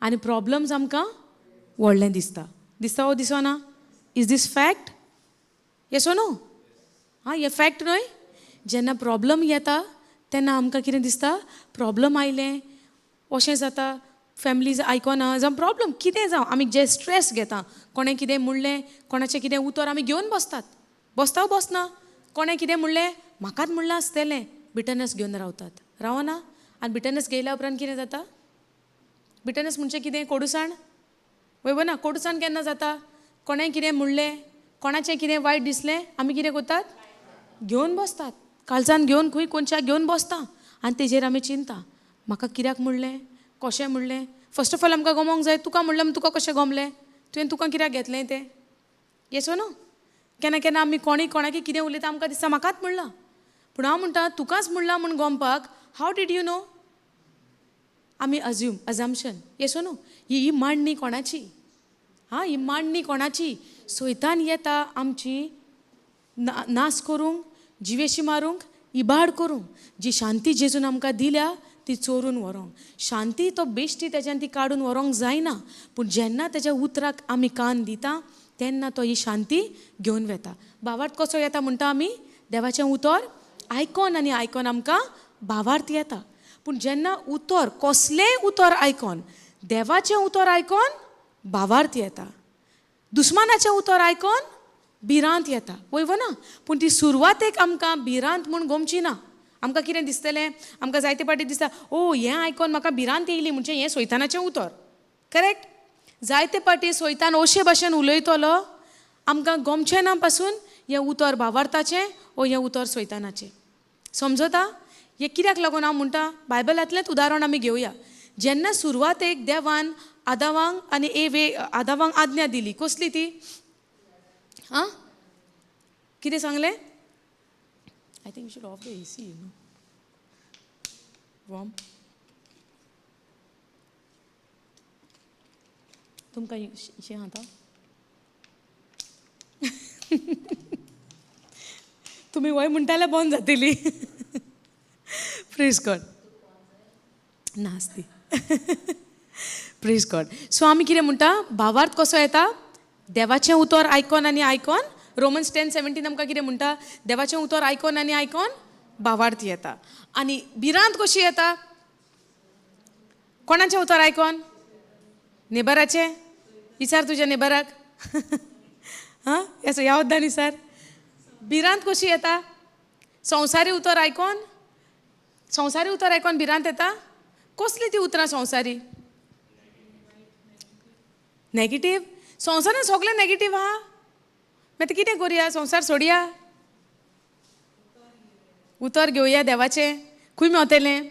[SPEAKER 1] आनी प्रॉब्लम्स आमकां व्हडलें दिसता. दिसता वो दिसना? Is this fact? Yes or no? हें फॅक्ट न्हय? जेन्ना प्रॉब्लम येता तेन्ना आमकां कितें दिसता? प्रॉब्लम आयलें, अशें जाता फॅमिलीज आयकना जावं प्रॉब्लम कितें जावं आमी जे स्ट्रेस घेता कोणें कितें म्हणलें कोणाचें कितें उतर आमी घेवन बसता बसना कोणें कितें म्हणलें म्हाकाच म्हणलें आसतलें बिटरनस घेवन रावतात रावना आनी बिटरनस घेयल्या उपरांत कितें जाता बिटरनस म्हणजे कितें कोडूसाण वय ना कोडूसाण केन्ना जाता कोणें कितें म्हणलें कोणाचें कितें वायट दिसलें आमी कितें करतात घेवन बसतात काळजान घेवन खंय कोणच्या घेवन बसता आनी तेजेर आमी चिंता म्हाका कित्याक म्हणलें कशें म्हणलें फर्स्ट ऑफ ऑल आमकां गमोंक जाय तुका म्हणलें तुका कशें गमलें तुवें तुका कित्याक घेतलें तें येस न्हू केन्ना केन्ना आमी कोणाकी कितें उलयता आमकां दिसता म्हाकाच म्हणलां पूण हांव म्हणटा तुकाच म्हणलां म्हूण गमपाक हाव डीड यू नो आमी अजम्पशन येस न्हू ही मांडणी कोणाची ही मांडणी कोणाची सैतान येता आमची नाश करूंक जिवेशी मारूंक इबाड करूंक जी शांती जेजून आमकां दिल्या ती चोरून व्हरोंक शांती तो बेश्टी तेज्यान ती काडून व्हरोंक जायना पूण जेन्ना तेज्या उतराक आमी कान दिता तेन्ना तो ही शांती घेवन वेता भावार्थ कसो येता म्हणटा आमी देवाचें उतर आयकोन आनी आयकोन आमकां भावार्थ येता पूण जेन्ना उतर कसलेंय उतर आयकोन देवाचें उतर आयकोन भावार्थ येता दुस्मानाचें उतर आयकोन भिरांत येता वय ना पूण ती सुरवातेक आमकां भिरांत म्हूण गमची ना आमकां कितें दिसतलें आमकां जायते पाटी दिसता हें आयकोन म्हाका भिरांत येयली म्हणजे हें सैतानाचें उतर करेक्ट जायते पाटी सैतान अशे भाशेन उलयतलो आमकां गमचें ना पासून हें उतर भावार्थाचें हें उतर सैतानाचें समजता हें कित्याक लागून हांव म्हणटा बायबलांतलेंच उदाहरण आमी घेवया जेन्ना सुरवातेक देवान आदावांक आनी आदावांक आज्ञा दिली कसली ती कितें सांगलें I think you should off the AC you know warm तुमकां शें खाता तुमी वय म्हणटाल्यार बंद जातली प्रेज गॉड नास्ती प्रेज गॉड सो आमी कितें म्हणटा भावार्थ कसो येता देवाचें उतर आयकोन आनी आयकोन रोमन्स 10:17 आमकां कितें म्हणटा देवाचें उतर आयकोन आनी आयकोन भावार्थ येता आनी भिरांत कशी येता कोणाचें उतर आयकोन नेबराचें विचार तुज्या नेबराक ह्या वद्दान विचार भिरांत कशी येता संवसारी उतर आयकोन भिरांत येता कसली ती उतरां संवसारी नेगेटीव संवसारान सगळें नेगेटीव आहा मागीर कितें करुया संवसार सोडया उतर घेवया देवाचें खंय मेवतलें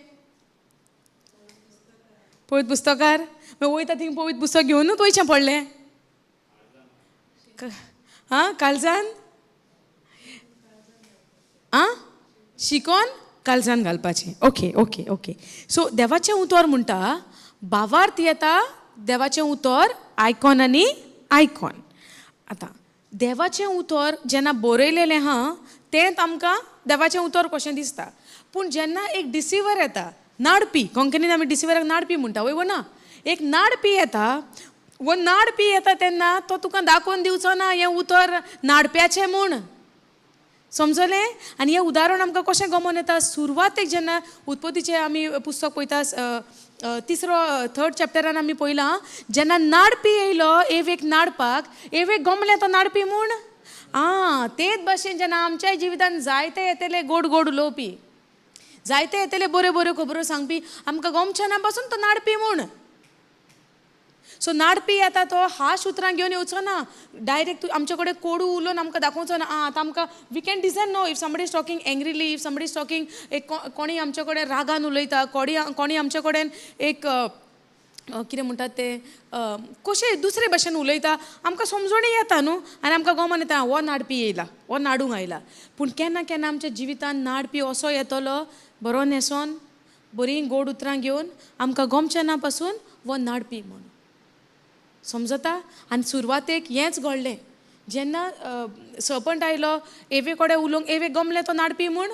[SPEAKER 1] पवित्र पुस्तकार मागीर वयता थिंग पवित्र पुस्तक घेवनूच वयचें पडलें काळजान शिकोन काळजान घालपाचें ओके ओके ओके सो देवाचें उतर म्हणटा भावार्थ येता देवाचें उतर आयकोन आनी आयकोन आतां देवाचें उतर जेन्ना बरयलेलें तेंच आमकां देवाचें उतर कशें दिसता पूण जेन्ना एक डिसिवर येता नाडपी कोंकणीन आमी डिसिवराक नाडपी म्हणटा वय ना एक नाडपी येता तेन्ना तो तुका दाखोवन दिवचो ना हें उतर नाडप्याचें म्हूण समजलें आनी हें उदाहरण आमकां कशें गमोन येता सुरवातेक जेन्ना उत्पत्तीचें आमी पुस्तक पळयता थर्ड चॅप्टरान आमी पळयलां जेन्ना नाडपी येयलो एवेक नाडपाक एवेक गमलें तो नाडपी म्हूण तेच भाशेन जेन्ना आमच्या जिवितान जायते येतले गोड गोड उलोवपी जायते येतले बऱ्यो बऱ्यो खबरो सांगपी आमकां गमचें ना पासून तो नाडपी म्हूण सो नाडपी येता तो हाश उतरां घेवन येवचो ना डायरेक्ट आमचे कडेन कोडू उलोवन आमकां दाखोवचो ना आतां आमकां we can design no if somebody is talking angrily if somebody is talking एक कोणी आमचे कडेन रागान उलयता कोणी आमचे कडेन एक कितें म्हणटात ते कशें दुसरे भाशेन उलयता आमकां समजोणी येता न्हू आनी आमकां गमन येता हो नाडपी येयला हो नाडूंक आयला पूण केन्ना केन्ना आमच्या जिवितान नाडपी असो येतलो बरो न्हेसोन बरीं गोड उतरां घेवन आमकां गमचें ना पासून हो नाडपी म्हूण समजता आनी सुरवातेक हेंच घडलें जेन्ना सरपंट आयलो एवे कडेन उलोवंक एवे गमलें तो नाडपी म्हूण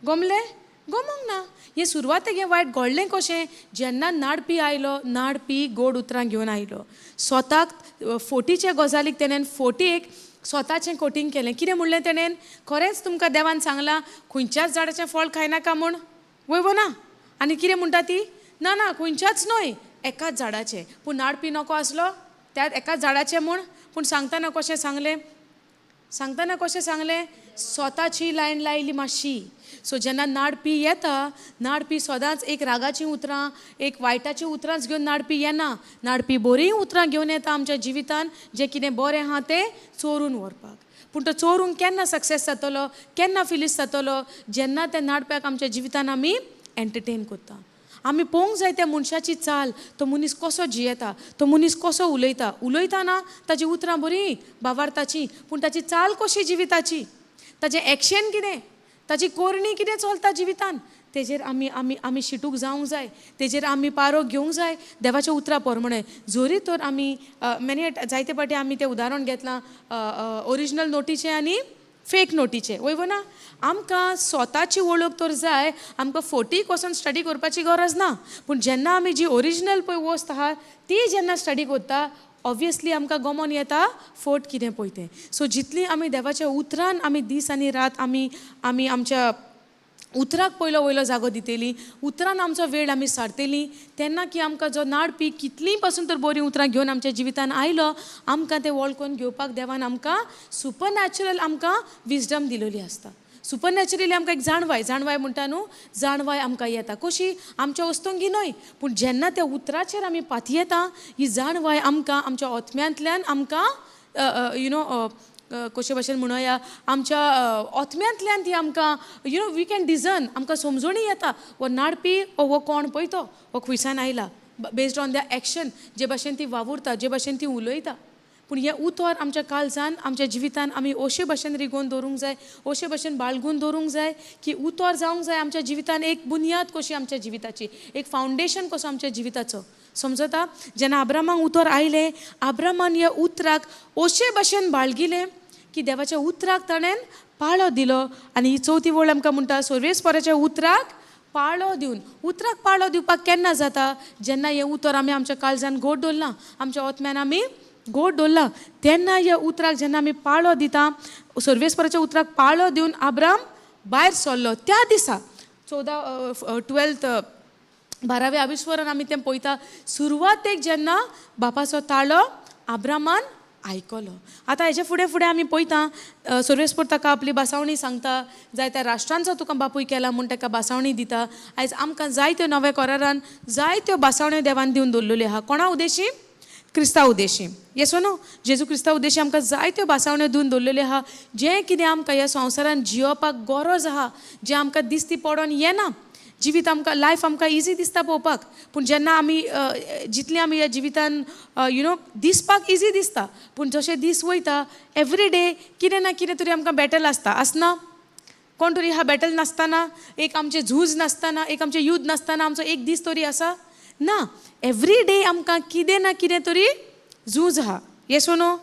[SPEAKER 1] गमोंक ना हें सुरवातेक हें वायट घडलें कशें जेन्ना नाडपी आयलो नाडपी गोड उतरां घेवन आयलो स्वताक 40चे गजालीक तेणेन 40 स्वताचें कोटींग केलें कितें म्हणलें तेणेन खरेंच तुमकां देवान सांगलां खंयच्याच झाडाचें फळ खायनाका म्हूण वय ना आनी कितें म्हणटा ती ना ना खंयच्याच न्हय, एकाच झाडाचे. पूण नाड पी नको आसलो त्यात एकाच झाडाचे म्हूण. पूण सांगतना कशें सांगलें स्वताची लायन लायली मातशी. सो जेन्ना नाड पी येता, नाड पी सदांच एक रागाची उतरां, एक वायटाची उतरांच घेवन नाड पी येना. नाड पी बरीं उतरां घेवन येता आमच्या जिवितान, जें कितें बरें आहा तें चोरून व्हरपाक. पूण तो चोरूंक केन्ना सक्सेस जातलो, केन्ना फिलीस जातलो, जेन्ना त्या नाडप्याक आमच्या जिवितान आमी एंटरटेन करता. आमी पळोवंक जाय त्या मनशाची चाल, तो मनीस कसो जियेता, तो मनीस कसो उलयतना ताजी उतरां बरीं भावार्थाची, पूण ताची चाल कशी जिविताची, ताजें एक्शन कितें, ताजी कोरणी कितें चलता जिवितान, तेजेर आमी आमी आमी शिटूक जावंक जाय, तेजेर आमी पारो घेवंक जाय देवाच्या उतरां प्रमाणे. जोरी तर आमी जायते फावटी आमी तें उदाहरण घेतलां ओरिजिनल नोटीचें आनी फेक नोटीचें, वयव ना. आमकां स्वताची वळख तर जाय, आमकां फोटीक वचून स्टडी करपाची गरज ना. पूण जेन्ना आमी जी ओरिजिनल पळय वस्त आहा ती जेन्ना स्टडी करता, ऑब्वियसली आमकां गमोन येता फोट कितें पळय तें. सो जितली आमी देवाच्या उतरान आमी दीस आनी रात आमी आमच्या उतराक वयलो जागो दितेली, उतरान आमचो वेळ आमी सारतेली, तेन्ना की आमकां जो नाड पी कितलीं पासून तर बरीं उतरां घेवन आमच्या जिवितान आयलो, आमकां तें वळखून घेवपाक देवान आमकां सुपरनॅचरल आमकां विजडम दिलेली आसता. सुपरनॅचरली आमकां एक जाणवाय म्हणटा न्हू, जाणवाय आमकां येता. कशी आमच्या वस्तूंकी न्हय, पूण जेन्ना त्या उतराचेर आमी पातयेता, ही जाणवाय आमकां आमच्या ओतम्यांतल्यान आमकां कशे भाशेन म्हणया, आमच्या ओतम्यांतल्यान ती आमकां वी कॅन डिजर्न, आमकां समजणी येता वो नाडपी वो कोण पळय तो, वो खंयसान आयला, बेस्ड ऑन द एक्शन, जे भाशेन ती वावुरता, जे भाशेन ती उलयता. पूण हें उतर आमच्या काळजान आमच्या जिवितान आमी अशे भाशेन रिगोवन दवरूंक जाय, अशे भाशेन बाळगून दवरूंक जाय की उतर जावंक जाय आमच्या जिवितान एक बुनयाद कशी आमच्या जिविताची, एक फावंडेशन कसो आमच्या जिविताचो. समजता. जेन्ना अब्रामाक उतर आयलें, अब्रामान ह्या उतराक अशे भाशेन बाळगिलें की देवाच्या उतराक ताणें पाळो दिलो. आनी ही चवथी वळ आमकां म्हणटा सर्वेस्पराच्या उतराक पाळो दिवन. उतराक पाळो दिवपाक केन्ना जाता, जेन्ना हें उतर आमी आमच्या काळजान घोट दवरलां, आमच्या ओतम्यान आमी घोट दवरलां, तेन्ना ह्या उतराक जेन्ना आमी पाळो दिता, सर्वेस्पराच्या उतराक पाळो दिवन अब्राम भायर सरलो. त्या दिसा 12व्या आविश्वरान आमी तें पळयता, सुरवातेक जेन्ना बापाचो ताळो अब्रामान आयकलो. आतां हेजे फुडें आमी पळयता, सर्वेस्पर ताका आपली बासावणी सांगता, जाय त्या राष्ट्रांचो तुका बापूय केला म्हूण ताका बासावणी दिता. आयज आमकां जायत्यो नव्या करारान जायत्यो बासावण्यो देवान दिवन दवरलेल्यो आहा. कोणा उद्देशी? क्रिस्तांव उद्देशी. येसो न्हू, जेजू क्रिस्तांव उद्देशी आमकां जायत्यो बासावण्यो दिवन दवरलेल्यो आहा. जें कितें आमकां ह्या संवसारान जियोपाक गरज आहा, जें आमकां दिसती पडोन येना, जिवीत आमकां लायफ आमकां इजी दिसता पळोवपाक, पूण जेन्ना आमी जितली आमी ह्या जिवितान दिसपाक इजी दिसता, पूण जशे दीस वयता एवरी डे कितें ना कितें तरी आमकां बॅटल आसना. कोण तरी हा बॅटल नासतना, एक आमचें झूज नासतना, एक आमचें युद्ध नासतना आमचो एक दीस तरी आसा ना. एवरी डे आमकां कितें ना कितें तरी झूज आहा. येसो न्हू,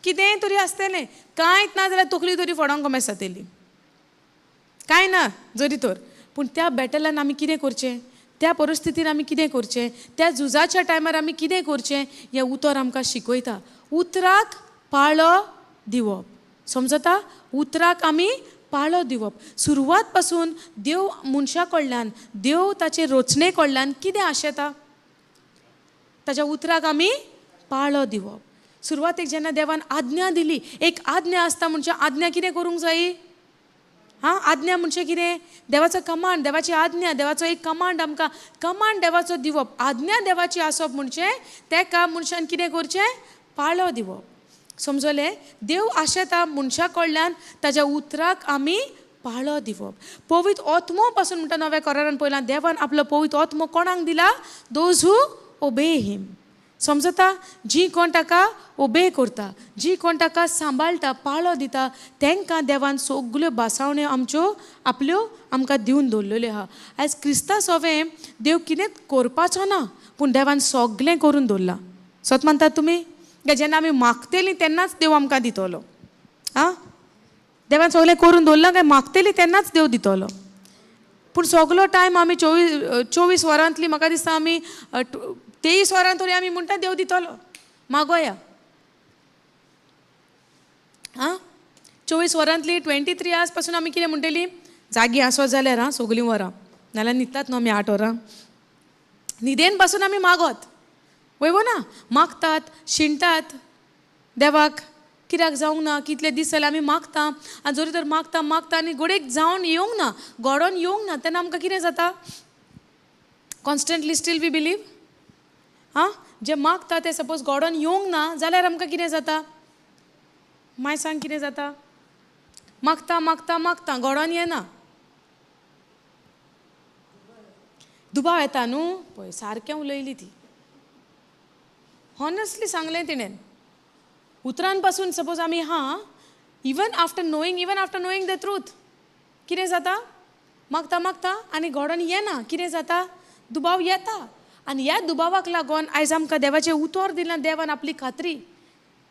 [SPEAKER 1] कितेंय तरी आसतलें. कांयच ना जाल्यार तकली तरी फोडोंक कमेस जातली, कांय ना जरी तर. पूण त्या बॅटलान आमी कितें करचें, त्या परिस्थितीन आमी कितें करचें, त्या झुजाच्या टायमार आमी कितें करचें, हें उतर आमकां शिकयता. उतराक पाळो दिवप. समजता. उतराक आमी पाळो दिवप. सुरवात पासून देव मनशा कडल्यान, देव ताचे रचने कडल्यान कितें आशेता, ताच्या उतराक आमी पाळो दिवप. सुरवातेक जेन्ना देवान आज्ञा दिली, एक आज्ञा आसता म्हणजे आज्ञा कितें करूंक जायी. आज्ञा म्हणजे कितें, देवाचो कमांड, देवाची आज्ञा, देवाचो एक कमांड आमकां, कमांड देवाचो दिवप. आज्ञा देवाची आसप म्हणजे तेका मनशान कितें करचें, पाळो दिवप. समजलें. देव आशेता मनशा कडल्यान ताच्या उतराक आमी पाळो दिवप. पवित्र आत्मो पासून म्हणटा नव्या करारान पयलां देवान आपलो पवित्र आत्मो कोणाक दिला, दोज हू ओबे हिम. समजता. जी कोण ताका ओबे करता, जी कोण ताका सांबाळटा, पाळो दिता, तांकां देवान सगल्यो बासावण्यो आपल्यो आमकां दिवन दवरलेल्यो आहा. आयज क्रिस्तांव सवें देव कितें करपाचो ना, पूण देवान सगळें करून दवरलां. सत म्हणटात तुमी. जेन्ना आमी मागतलीं तेन्नाच देव आमकां दितलो. देवान सगळें करून दवरलां काय मागतलीं तेन्नाच देव दितलो. पूण सगळो टायम आमी 24 वरांतली म्हाका दिसता आमी 23 वरां तरी आमी म्हणटा देव दितलो, मागोया. 24 वरांतली 23 आवर्स पासून आमी कितें म्हणटलीं, जागी आसत जाल्यार सगळीं वरां, नाल्यार न्हिदतात न्हू आमी 8 वरां. न्हिदेन पासून आमी मागोत वयवो ना, मागतात, शिणटात देवाक कित्याक जावंक ना, कितले दीस जाले आमी मागता, आनी जरी तर मागता मागता आनी घोडेक जावन येवंक ना, घोडोन येवंक ना, तेन्ना आमकां कितें जाता? Constantly still we believe? हां, जे मागता ते सपोज घोडोन येवंक ना जाल्यार आमकां कितें जाता? माय सांग कितें जाता? मागता मागता मागता घोडोन येना, दुबाव येता न्हू. पळय सारकें उलयली ती, हॉनेस्टली सांगलें तिणें. उतरां पासून सपोज आमी even after knowing the truth कितें जाता? मागता मागता आनी घोडोन येना, कितें जाता? दुबाव येता. आनी ह्या दुबावाक लागून आयज आमकां देवाचें उतर दिलां देवान आपली खात्री.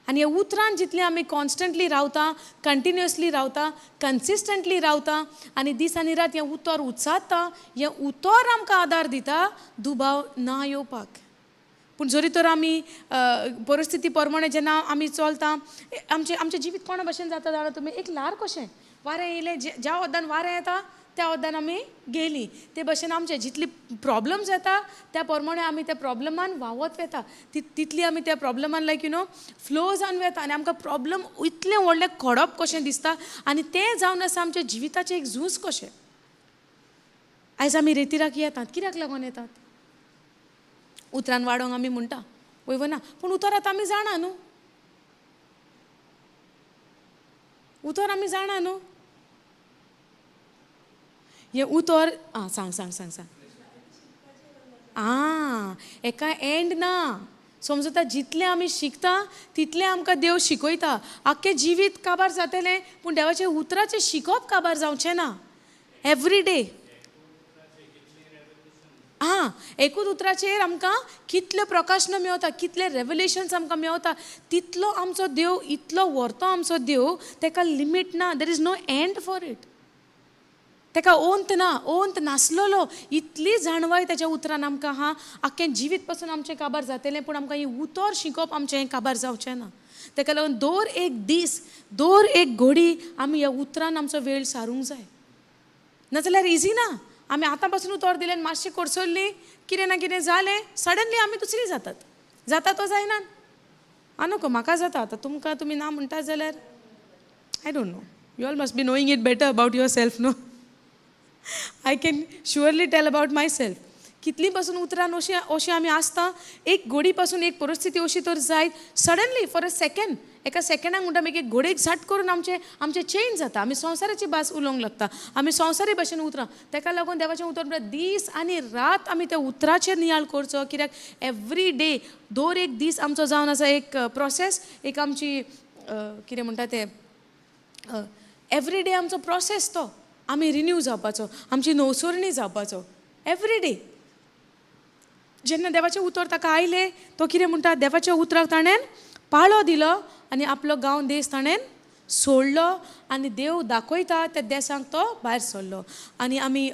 [SPEAKER 1] आनी ह्या उतरान जितलें आमी कॉन्स्टंटली रावता, कंटिन्युअसली रावता, कन्सिस्टंटली रावता आनी दीस आनी रात हें उतर उचात्ता, हें उतर आमकां आदार दिता दुबाव ना येवपाक. पूण जरी तर आमी परिस्थिती प्रमाणे जेन्ना आमी चलता, आमचें जिवीत कोणा भशेन जाता जाणा तुमी? एक ल्हार कशें. वारें येयलें, ज्या वद्दान वारें येता त्या वद्दान आमी गेलीं. ते भशेन आमचे जितली प्रॉब्लम्स येता त्या प्रमाणे आमी त्या प्रॉब्लमान व्हांवत वेता, तितली आमी त्या प्रॉब्लमान फ्लो जावन वेता. आनी आमकां प्रॉब्लम इतलें व्हडलें खडप कशें दिसता आनी तें जावन आसा आमच्या जिविताचें एक झूज कशें. आयज आमी रेतीराक येतात, कित्याक लागून येतात? उतरान वाडोंक आमी म्हणटा वयव ना, पूण उतर आतां आमी जाणा न्हू, उतर आमी जाणा न्हू. हें उतर सांग सांग सांग सांग. हेका एंड ना. समजता, जितलें आमी शिकता तितलें आमकां देव शिकयता. आख्खें जिवीत काबार जातलें पूण देवाचें उतराचें शिकप काबार जावचें ना. एवरी डे एकूच उतराचेर आमकां कितले प्रकाशन मेवता, कितले रेवलेशन्स आमकां मेवता, तितलो आमचो देव, इतलो व्हरतो आमचो देव, तेका लिमीट ना. There is no end for it. तेका ओंत ना, ओंत नासलोलो. इतली जाणवाय तेच्या उतरान आमकां आख्खें जिवीत पासून आमचें काबार जातलें पूण आमकां ही उतर शिकप आमचें काबार जावचें ना. तेका लागून दर एक दीस, दर एक घडी आमी ह्या उतरान आमचो वेळ सारूंक जाय. नाजाल्यार इजी ना. आमी आतां पासून उतर दिलें आनी मातशें कोरसल्लीं, कितें ना कितें जालें, सडनली आमी दुसरी जातात. जाता तो जायना? नको, म्हाका जाता. आतां तुमकां तुमी ना म्हणटात जाल्यार I don't know. You all must be knowing it better about yourself no. I can surely tell about myself. कितलीं पासून उतरान अशीं आमी आसता, एक घडी पासून एक परिस्थिती अशी तर जायत, सडनली फॉर अ सेकंड, एका सेकंडाक म्हणटा मागीर एक घोडेक झट करून आमचें चेंज जाता. आमी संवसाराची भास उलोवंक लागता, आमी संवसारी भाशेन उतरां. तेका लागून देवाचें उतर म्हणटा दीस आनी रात आमी त्या उतराचेर नियाळ करचो. कित्याक एवरी डे, दर एक दीस आमचो जावन आसा एक प्रोसेस, एक आमची कितें म्हणटा तें एवरी डे आमचो प्रोसेस तो. आमी रिन्यू जावपाचो, आमची नवसरणी जावपाचो एवरी डे. जेन्ना देवाचें उतर ताका आयलें, तो कितें म्हणटा? देवाच्या उतराक ताणें पाळो दिलो आनी आपलो गांव देश ताणें सोडलो आनी देव दाखयता त्या देशांक तो भायर सरलो. आनी आमी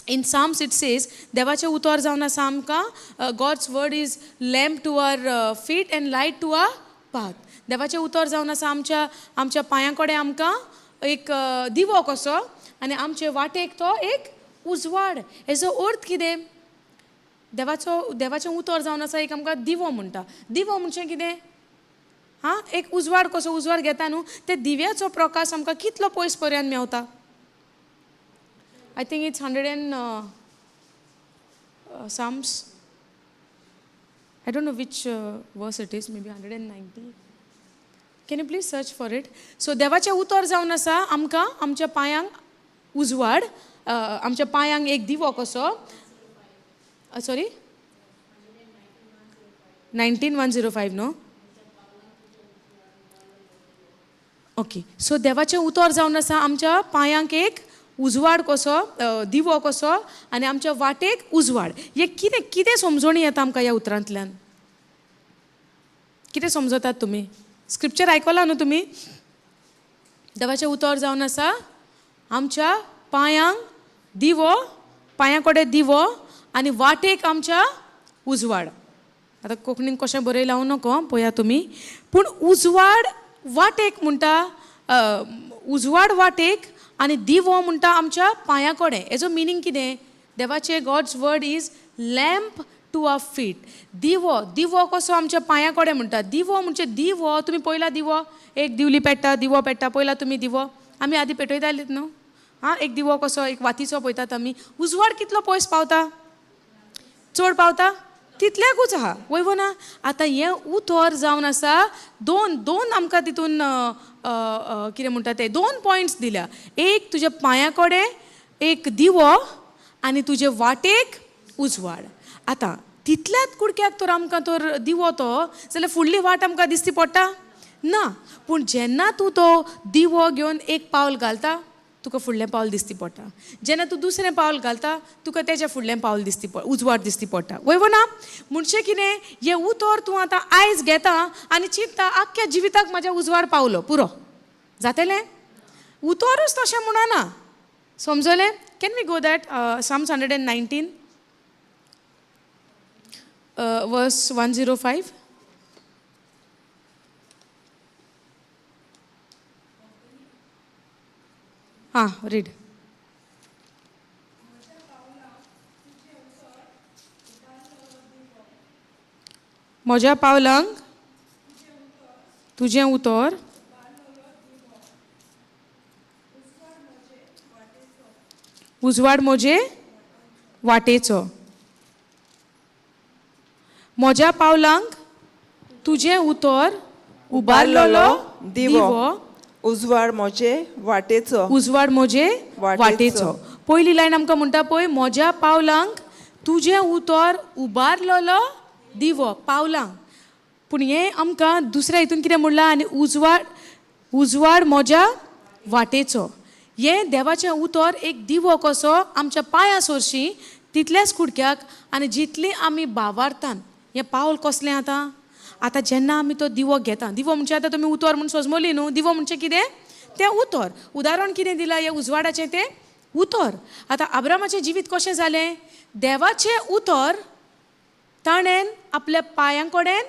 [SPEAKER 1] इन साम्स इट सेज, देवाचें उतर जावन आसा आमकां God's word is lamp to our feet and light to our path. देवाचें उतर जावन आसा आमच्या पांयां कडेन आमकां एक दिवो कसो आनी आमचे वाटेक तो एक उजवाड. हेजो अर्थ कितें? देवाचें उतर जावन आसा एक आमकां दिवो म्हणटा. दिवो म्हणचें कितें? एक उजवाड कसो, उजवाड घेता न्हू, ते दिव्याचो प्रकाश आमकां कितलो पयस पर्यंत Mewat? I think it's 100 end Psalms. I don't know which verse it is, maybe 190. Can you please search for it? So देवाचें उतर जावन आसा आमकां आमच्या पांयांक उजवाड, आमच्या पांयांक एक दिवो कसो. सॉरी 19105 न्हू? ओके. सो देवाचें उतर जावन आसा आमच्या पांयांक एक उजवाड कसो, दिवो कसो आनी आमच्या वाटेक उजवाड. हे कितें समजणी येता आमकां ह्या उतरांतल्यान? कितें समजतात तुमी? स्क्रिप्चर आयकला न्हू तुमी? देवाचें उतर जावन आसा आमच्या पांयांक दिवो, पांयां कडेन दिवो आनी वाटेक आमच्या उजवाड. आतां कोंकणीन कशें बरयलां हांव नको, पळया तुमी. पूण उजवाड वाटेक म्हणटा, उजवाड वाटेक आनी दिवो म्हणटा आमच्या पांयां कडेन. हेजो मिनींग कितें? देवाचे God's word is lamp to our feet. दिवो, दिवो कसो आमच्या पांया कडेन म्हणटात. दिवो म्हणजे दिवो, तुमी पयला दिवो, एक दिवली पेट्टा, दिवो पेट्टा, पयला तुमी दिवो, आमी आदी पेटयतालीत न्हू. हां, एक दिवो कसो, एक वातीचो पळयतात आमी. उजवाड कितलो पयस पावता, चड पावता, तितल्याकूच आहा, वयवो ना. आतां हें उतर जावन आसा दोन आमकां तितून कितें म्हणटा ते 2 पॉयंट्स दिल्या. एक तुज्या पांया कडेन एक दिवो आनी तुजे वाटेक उजवाड. आतां तितल्याच कुडक्याक तर आमकां तर दिवो तो जाल्यार फुडली वाट आमकां दिसती पडटा ना. पूण जेन्ना तूं तो दिवो घेवन एक पावल घालता तुका फुडलें पावल दिसती पडटा. जेन्ना तूं दुसरें पावल घालता तुका तेजें फुडलें पावल दिसती उजवाड दिसती पडटा, वयवो ना. म्हणचे कितें, हें उतर तूं आतां आयज घेता आनी चिंतता आख्ख्या जिविताक म्हाज्या उजवाड पावलो पुरो, जातलें? उतरूच तशें म्हणना, समजलें? Can we go that Psalms 119 verse 105. हां, रीड. म्हज्या पावलांक तुजें उतर उजवाड म्हजे वाटेचो. म्हज्या पावलांक तुजें उतर उबारलेलो दिवो,
[SPEAKER 2] उजवाड म्हजे वाटेचो.
[SPEAKER 1] उजवाड म्हजे वाटेचो. पयली लायन आमकां म्हणटा पळय, म्हज्या पावलांक तुजें उतर उबारलेलो दिवो, पावलांक. पूण हें आमकां दुसऱ्या हितून कितें म्हणलां, आनी उजवाड म्हज्या वाटेचो. हें देवाचें उतर एक दिवो कसो आमच्या पांया सोरशी तितल्याच कुडक्याक. आनी जितली आमी भावार्थान हें पावल कसलें आतां जेन्ना आमी तो दिवो घेता, दिवो म्हणजे आतां तुमी उतर म्हूण सजमली न्हू. दिवो म्हणजे कितें, तें उतर. उदाहरण कितें दिलां हें उजवाडाचें, तें उतर. आतां अब्रामाचें जिवीत कशें जालें, देवाचें उतर ताणें आपल्या पांयां कडेन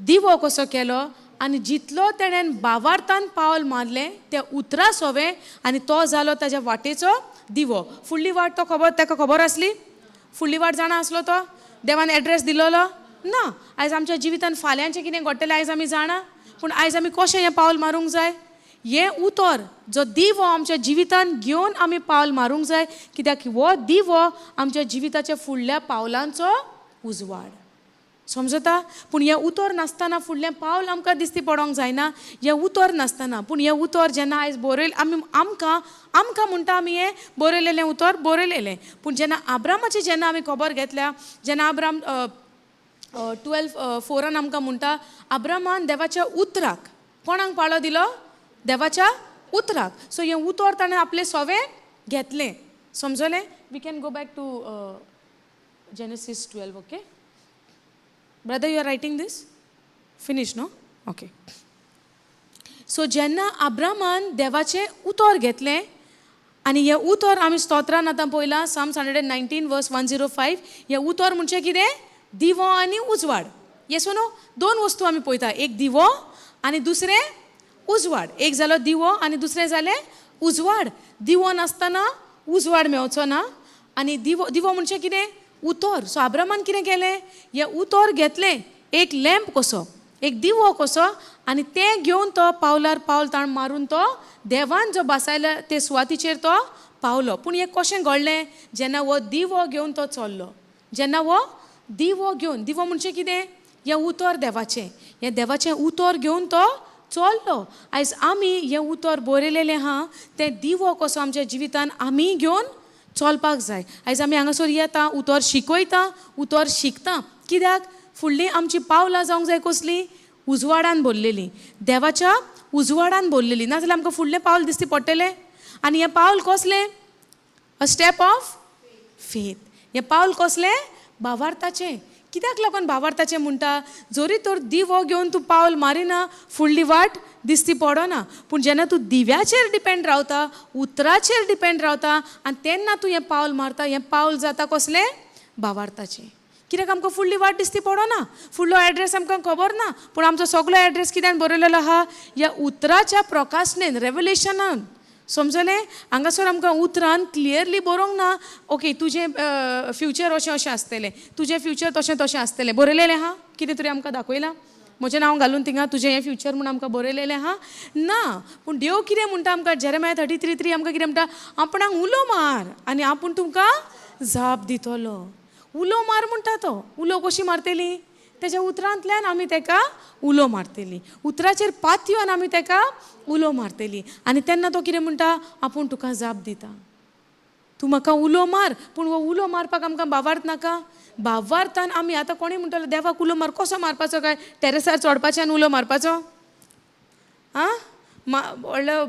[SPEAKER 1] दिवो कसो केलो आनी जितलो तेणेन भावार्थान पावल मारलें त्या उतरा सोवें आनी तो जालो ताज्या वाटेचो दिवो. फुडली वाट तो ताका खबर आसली, फुडली वाट जाणा आसलो तो, देवान एड्रेस दिलोलो ना. आयज आमच्या जिवितान फाल्यांचें कितें घडटलें आयज आमी जाणा, पूण आयज आमी कशें हें पावल मारूंक जाय, हें उतर जो दिवो आमच्या जिवितान घेवन आमी पावल मारूंक जाय. कित्याक हो दिवो आमच्या जिविताच्या फुडल्या पावलांचो उजवाड, समजता? पूण हें उतर नासतना फुडलें पावल आमकां दिसती पडोंक जायना. हें उतर नासतना, पूण हें उतर जेन्ना आयज बरयलें आमकां म्हणटा आमी हें बरयलेलें उतर बरयलेलें. पूण जेन्ना अब्रामाची जेन्ना आमी खबर घेतल्या, जेन्ना अब्राम 12:4 आमकां म्हणटा, अब्रामान देवाच्या उतराक कोणाक पाळो दिलो, देवाच्या उतराक. सो हें उतर ताणें आपलें सोवें घेतलें, समजलें? We can go back to Genesis 12, okay? Brother, you are writing this? Finish, no? Okay. So जेन्ना अब्रामान देवाचें उतर घेतलें आनी हें उतर आमी स्तोत्रान आतां पळयलां, Psalms 119 verse 105. हें उतर म्हणजे कितें, दिवो आनी उजवाड. येसो न्हू, 2 वस्तू आमी पळयता, एक दिवो आनी दुसरें उजवाड. एक जालो दिवो आनी दुसरें जालें उजवाड. दिवो नासतना उजवाड मेळचो ना. आनी दिवो म्हणजे कितें, उतर. सो अब्रामान कितें केलें, हें उतर घेतलें एक लॅम्प कसो, एक दिवो कसो, आनी तें घेवन तो पावलार पावल ताण मारून तो देवान जो बसयला ते सुवातीचेर तो पावलो. पूण हें कशें घडलें, जेन्ना हो दिवो घेवन तो चल्लो, जेन्ना हो दिवो घेवन, दिवो म्हणजे कितें, हें उतर देवाचें, हें देवाचें उतर घेवन तो चल्लो. आयज आमी हें उतर बरयलेलें आहा, तें दिवो कसो आमच्या जिवितान आमी घेवन चलपाक जाय. आयज आमी हांगासर येता, उतर शिकयता, उतर शिकता. कित्याक, फुडलीं आमची पावलां जावंक जाय कसलीं, उजवाडान भरलेलीं, देवाच्या उजवाडान भरलेलीं. नाजाल्यार आमकां फुडलें पावल दिसती पडटलें. आनी हें पावल कसलें, अ स्टेप ऑफ फेथ. हें पावल कसलें, भावार्थाचें. कित्याक लागून भावार्थाचें म्हणटा, जरी तर दिवो घेवन तूं पावल मारिना फुडली वाट दिसती पडना. पूण जेन्ना तूं दिव्याचेर डिपेंड रावता, उतराचेर डिपेंड रावता आनी तेन्ना तूं हें पावल मारता, हें पावल जाता कसलें, भावार्थाचें. कित्याक आमकां फुडली वाट दिसती पडना, फुडलो एड्रेस आमकां खबर ना. पूण आमचो सगळो एड्रेस कित्यान बरयलेलो आहा, ह्या उतराच्या प्रकाशनेन, रेवलेशनान, समजलें? हांगासर आमकां उतरान क्लियरली बरोवंक ना ओके तुजें फ्युचर अशें अशें आसतलें, तुजें फ्युचर तशें तशें आसतलें. बरयलेलें आहा कितें तरी आमकां दाखयलां म्हजें नांव घालून थिंगा तुजें हें फ्युचर म्हूण आमकां बरयलेलें आहा ना. पूण देव कितें म्हणटा आमकां जेरेमाया 33:3 आमकां कितें म्हणटा आपणाक उलो मार आनी आपूण तुमकां जाप दितलो. उलो मार म्हणटा तो. उलो कशी मारतली? तेज्या उतरांतल्यान आमी तेका उलो मारतली. उतराचेर पात येवन आमी तेका उलो मारतली आनी तेन्ना तो कितें म्हणटा आपूण तुका जाप दिता. तूं म्हाका उलो मार पूण हो उलो मारपाक आमकां भावार्थ नाका. भावार्थान आमी आतां कोणी म्हणटलो देवाक उलो मार कसो मारपाचो काय टॅरसार चडपाचें आनी उलो मारपाचो आं व्हडलो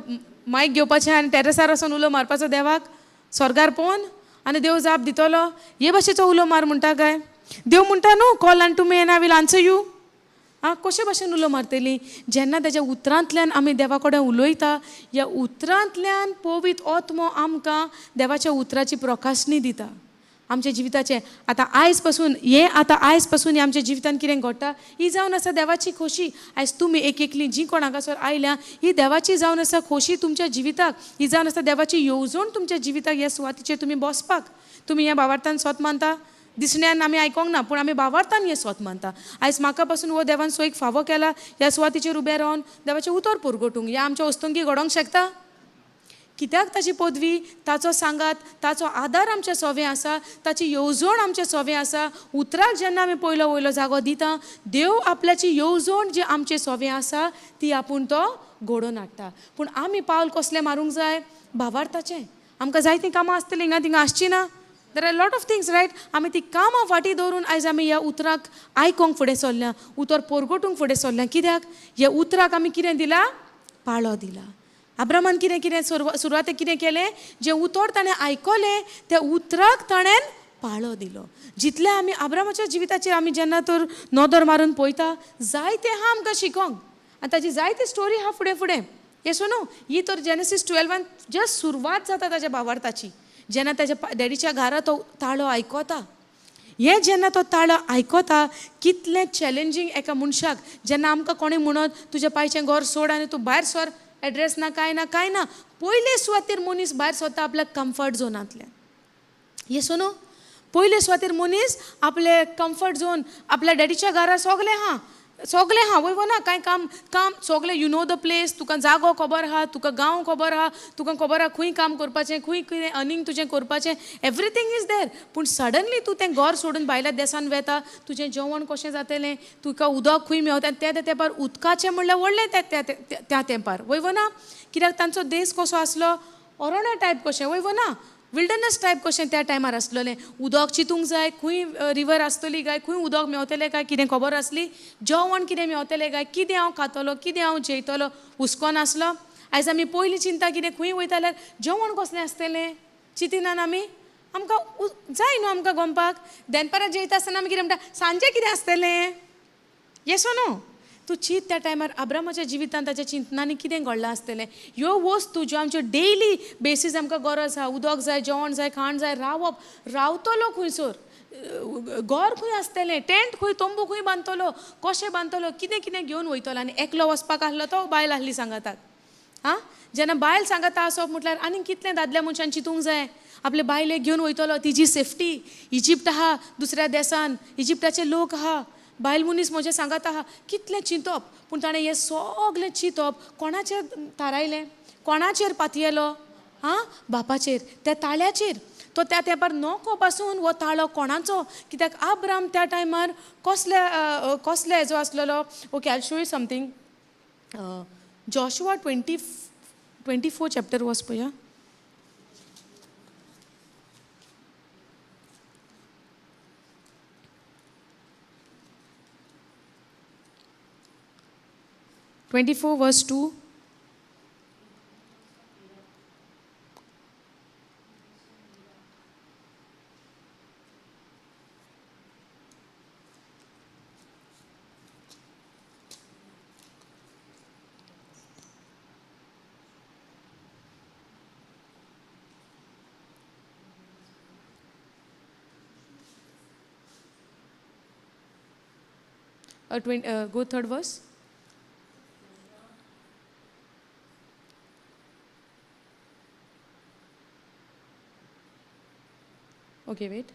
[SPEAKER 1] मायक घेवपाचें आनी टॅरसार वचून उलो मारपाचो देवाक स्वर्गार पळोवन आनी देव जाप दितलो हे भाशेचो उलो मार म्हणटा काय. देव म्हणटा न्हू call unto me and I will answer you. कशे भाशेन उलो मारतली जेन्ना तेज्या उतरांतल्यान आमी देवा कडेन उलयता ह्या उतरांतल्यान पवित्र आत्मो आमकां देवाच्या उतराची प्रकाशनी दिता आमच्या जिविताचें. आतां आयज पासून आमच्या जिवितान कितें घडटा ही जावन आसा देवाची खोशी. आयज तुमी एक एकली जी कोण हांगासर आयल्या ही देवाची जावन आसा खोशी तुमच्या जिविताक. ही जावन आसा देवाची येवजण तुमच्या जिविताक. ह्या सुवातीचेर तुमी बसपाक तुमी ह्या भावार्थान स्वत मानता. दिसण्यान आमी आयकोंक ना पूण आमी भावार्थान हें स्वत मानता. आयज म्हाका पासून हो देवान सोयीक फावो केला ह्या सुवातीचेर उबें रावन देवाचें उतर पुरगटूंक ह्या आमच्या वस्तुंकी घडोवंक शकता. कित्याक ताची पदवी ताचो सांगात ताचो आदार आमच्या सोवें आसा ताची येवजण आमच्या सोवें आसा. उतराक जेन्ना आमी पयलो वयलो जागो दिता देव आपल्याची येवजण जी आमचे सोवें आसा ती आपूण तो घडोवन हाडटा. पूण आमी पावल कसलें मारूंक जाय भावार्थाचें. आमकां जायतीं कामां आसतलीं हिंगा थिंगा आसची ना. There are lot of things right. आमी ती कामां फाटीं दवरून आयज आमी ह्या उतराक आयकोंक फुडें सरल्या उतर पोरगोटूंक फुडें सरल्या. कित्याक ह्या उतराक आमी कितें दिलां पाळो दिला. अब्रामान कितें सुरवातेक कितें केलें जें उतर ताणें आयकलें त्या उतराक ताणें पाळो दिलो. जितलें आमी अब्रामाच्या जिविताचेर आमी जेन्ना तर नदर मारून पळयता जायतें आहा आमकां शिकोंक आनी ताची जायती स्टोरी आहा फुडें फुडें. येसो न्हू ही तर जेनेसीस 12 जस्ट सुरवात जाता ताच्या भावार्थाची. जेन्ना ताच्या डॅडीच्या घरा तो ताळो आयकता हें जेन्ना तो ताळो आयकता कितलें चॅलेंजींग एका मनशाक. जेन्ना आमकां कोणें म्हणत तुज्या पांयचें घर सोड आनी तूं भायर सर एड्रेस ना कांय ना पयले सुवातेर मनीस भायर सरता आपल्या कम्फर्ट झोनांतल्यान. येसो न्हू पयले सुवातेर मनीस आपले कम्फर्ट झोन आपल्या डॅडीच्या घरा सगलें आहा वय ना कांय काम सगलें यू नो द प्लेस. तुका जागो खबर आहा तुका गांव खबर आहा तुका खबर आहा खंय काम करपाचें खंय कितें अर्निंग तुजें करपाचें एवरीथींग इज देर. पूण सडनली तूं तें घर सोडून भायल्या देशान वेता तुजें जेवण कशें जातलें तुका उदक खंय मेवता त्या तेंपार उदकाचें म्हणल्यार व्हडलें त्या तेंपार वय ना. कित्याक तांचो देश कसो आसलो अरोण्या टायप कशें वय ना विल्डरनस टायप कशें त्या टायमार आसलेलें. उदक चिंतूंक जाय खंय रिवर आसतली काय खंय उदक मेवतलें काय कितें खबर आसली. जेवण कितें मेवतलें काय कितें हांव खातलो कितें हांव जेयतलो हुस्को नासलो. आयज आमी पयलीं चिंता कितें खंय वयता जाल्यार जेवण कसलें आसतलें चिंतिनान आमी आमकां जाय न्हू आमकां गमपाक. दनपारां जेयता आसतना आमी कितें म्हणटा सांजें कितें आसतलें. येसो न्हू तूं चिंत त्या टायमार अब्रामाच्या जिवितांत ताच्या चिंतनांनी कितें घडलां आसतलें. ह्यो वस्तू ज्यो आमच्यो डेली बेसीस आमकां गरज आहा उदक जाय जेवण जाय खाण जाय रावतलो खंयसर घर खंय आसतलें टेंट खंय तंबू खंय बांदतलो कशें बांदतलो कितें कितें घेवन वयतलो. आनी एकलो वचपाक आसलो तो बायल आसली सांगाताक. जेन्ना बायल सांगाता आसप म्हटल्यार आनीक कितलें दादल्या मनशान चिंतूंक जाय. आपले बायलेक घेवन वयतलो तिची सेफ्टी. इजिप्ट आहा दुसऱ्या देशान इजिप्टाचे लोक आहा बायल मनीस म्हजें सांगात आहा कितलें चिंतप. पूण ताणें हें सगलें चिंतप कोणाचेर थारायलें कोणाचेर पातयेलो बापाचेर त्या ताळ्याचेर. तो त्या तेंपार नोको पासून हो ताळो कोणाचो कित्याक अब्राम त्या टायमार कसले हेजो आसलेलो. Okay I show you something. Joshua 24 chapter वच पळया. verse 2. Go third verse. Okay, wait.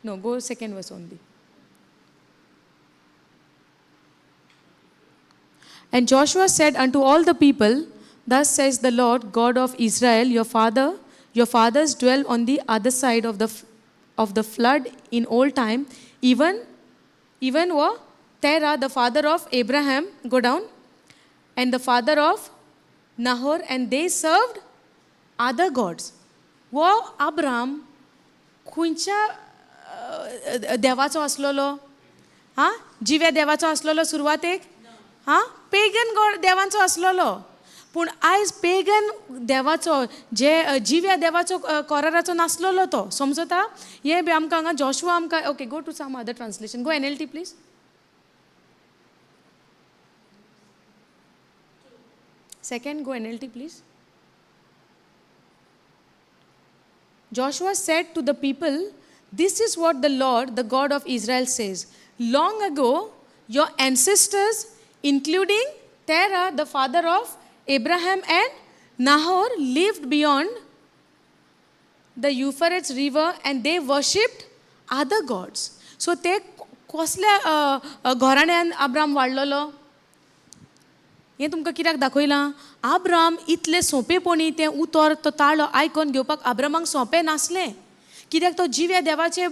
[SPEAKER 1] No, go second verse only. And Joshua said unto all the people, Thus says the Lord God of Israel, your fathers dwell on the other side of the flood in old time, even Terah, the father of Abraham, go down, and the father of Nahor, and they served other gods. वो Abram खंयच्या देवाचो असलोलो? हां, जिव्या देवाचो असलोलो सुरवातेक? हां, pagan God देवाचो असलोलो. पूण आयज पेगन देवाचो जिव्या देवाचो कोराराचो नासलोलो तो, समजता? हे बी आमकां हांगा जॉशुआ आमकां, okay, go to some other translation, go NLT please. Second, go NLT please. Joshua said to the people, This is what the Lord, the God of Israel says. Long ago, your ancestors, including Terah, the father of Abraham and Nahor, lived beyond the Euphrates river and they worshipped other gods. So ते कसल्या घराण्यान Abram वाडलोलो? हें तुमकां कित्याक दाखयलां? Abram इतले सोंपेपणी तें उतर तो ताळो आयकोन घेवपाक अब्रामाक सोंपें नासलें. कित्याक तो जिव्या देवाचे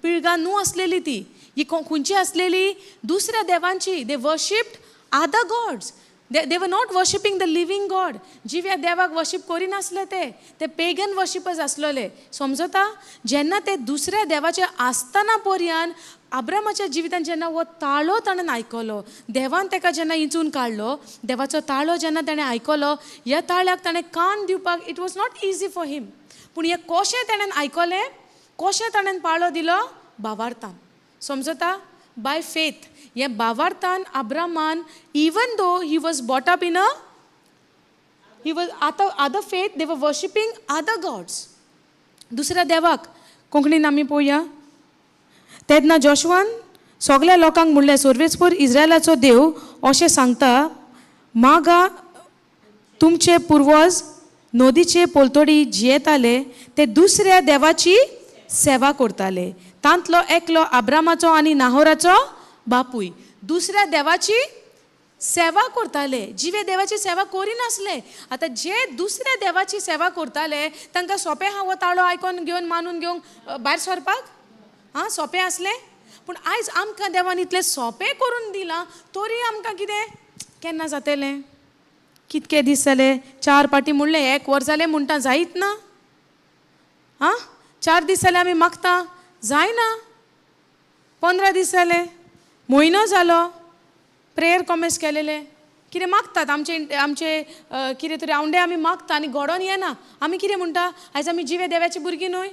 [SPEAKER 1] पिळगां न्हू आसलेली ती. ही खंयची आसलेली? दुसऱ्या देवांची. They worshipped other gods. They were not worshipping the living God. जिव्या देवाक वर्शीप करिनासले ते पेगन वर्शिपर्स आसलेले. समजता? जेन्ना ते दुसऱ्या देवाचे आसतना पर्यंत अब्रामाच्या जिवितान जेन्ना हो ताळो ताणें आयकलो, देवान ताका जेन्ना इंचून काडलो, देवाचो ताळो जेन्ना ताणें आयकलो, ह्या ताळ्याक ताणें कान दिवपाक it was not easy for him. पूण हे कशें ताणें आयकलें, कशें ताणें पाळो दिलो? भावार्थान. समजता? By faith. हे भावार्थान अब्रामान, even though he was brought up in he was other faith, they were worshipping other gods. दुसऱ्या देवाक कोंकणीन आमी पळोवया. तेन्ना जॉशुआन सगळ्या लोकांक म्हणलें, सर्वेस्पर इस्रायलाचो देव अशें सांगता, मागा तुमचे पुर्वज नदीचे पोलतोडी जियेताले ते दुसऱ्या देवाची सेवा करताले. तांतलो एकलो अब्रामाचो आनी नाहोराचो बापूय दुसऱ्या देवाची सेवा करताले. जिवे देवाची सेवा करिनासले. आतां जे दुसऱ्या देवाची सेवा करताले तांकां सोंपें हा हो ताळो आयकोन घेवन मानून घेवंक भायर सरपाक? हां, सोंपें आसलें? पूण आयज आमकां देवान इतलें सोंपें करून दिलां, तरी आमकां कितें केन्ना जातलें? कितके दीस जाले? 4 पाटी म्हणलें, 1 वर जालें म्हणटा, जायत ना. हां, 4 दीस जाले आमी मागता, जायना. 15 दीस जाले, म्हयनो जालो, प्रेयर कॉमेस केलेले, कितें मागतात आमचे कितें तरी आवंडे आमी मागता आनी घडोवन येना. आमी कितें म्हणटा? आयज आमी जिवे देवाची भुरगीं न्हय.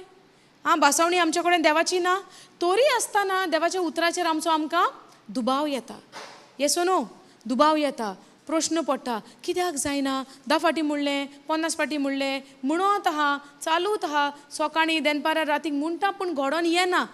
[SPEAKER 1] हां, भासावणी आमचे कडेन देवाची ना. तरी आसतना देवाच्या उतराचेर आमकां दुबाव येता. Yes no? दुबाव येता. प्रश्न पडटा, कित्याक जायना? 10 फाटी म्हणलें, 50 फाटी म्हणलें, म्हणत आहा, चालूच आहा, सकाळीं दनपारां रातीक म्हणटा पूण घडोवन येना.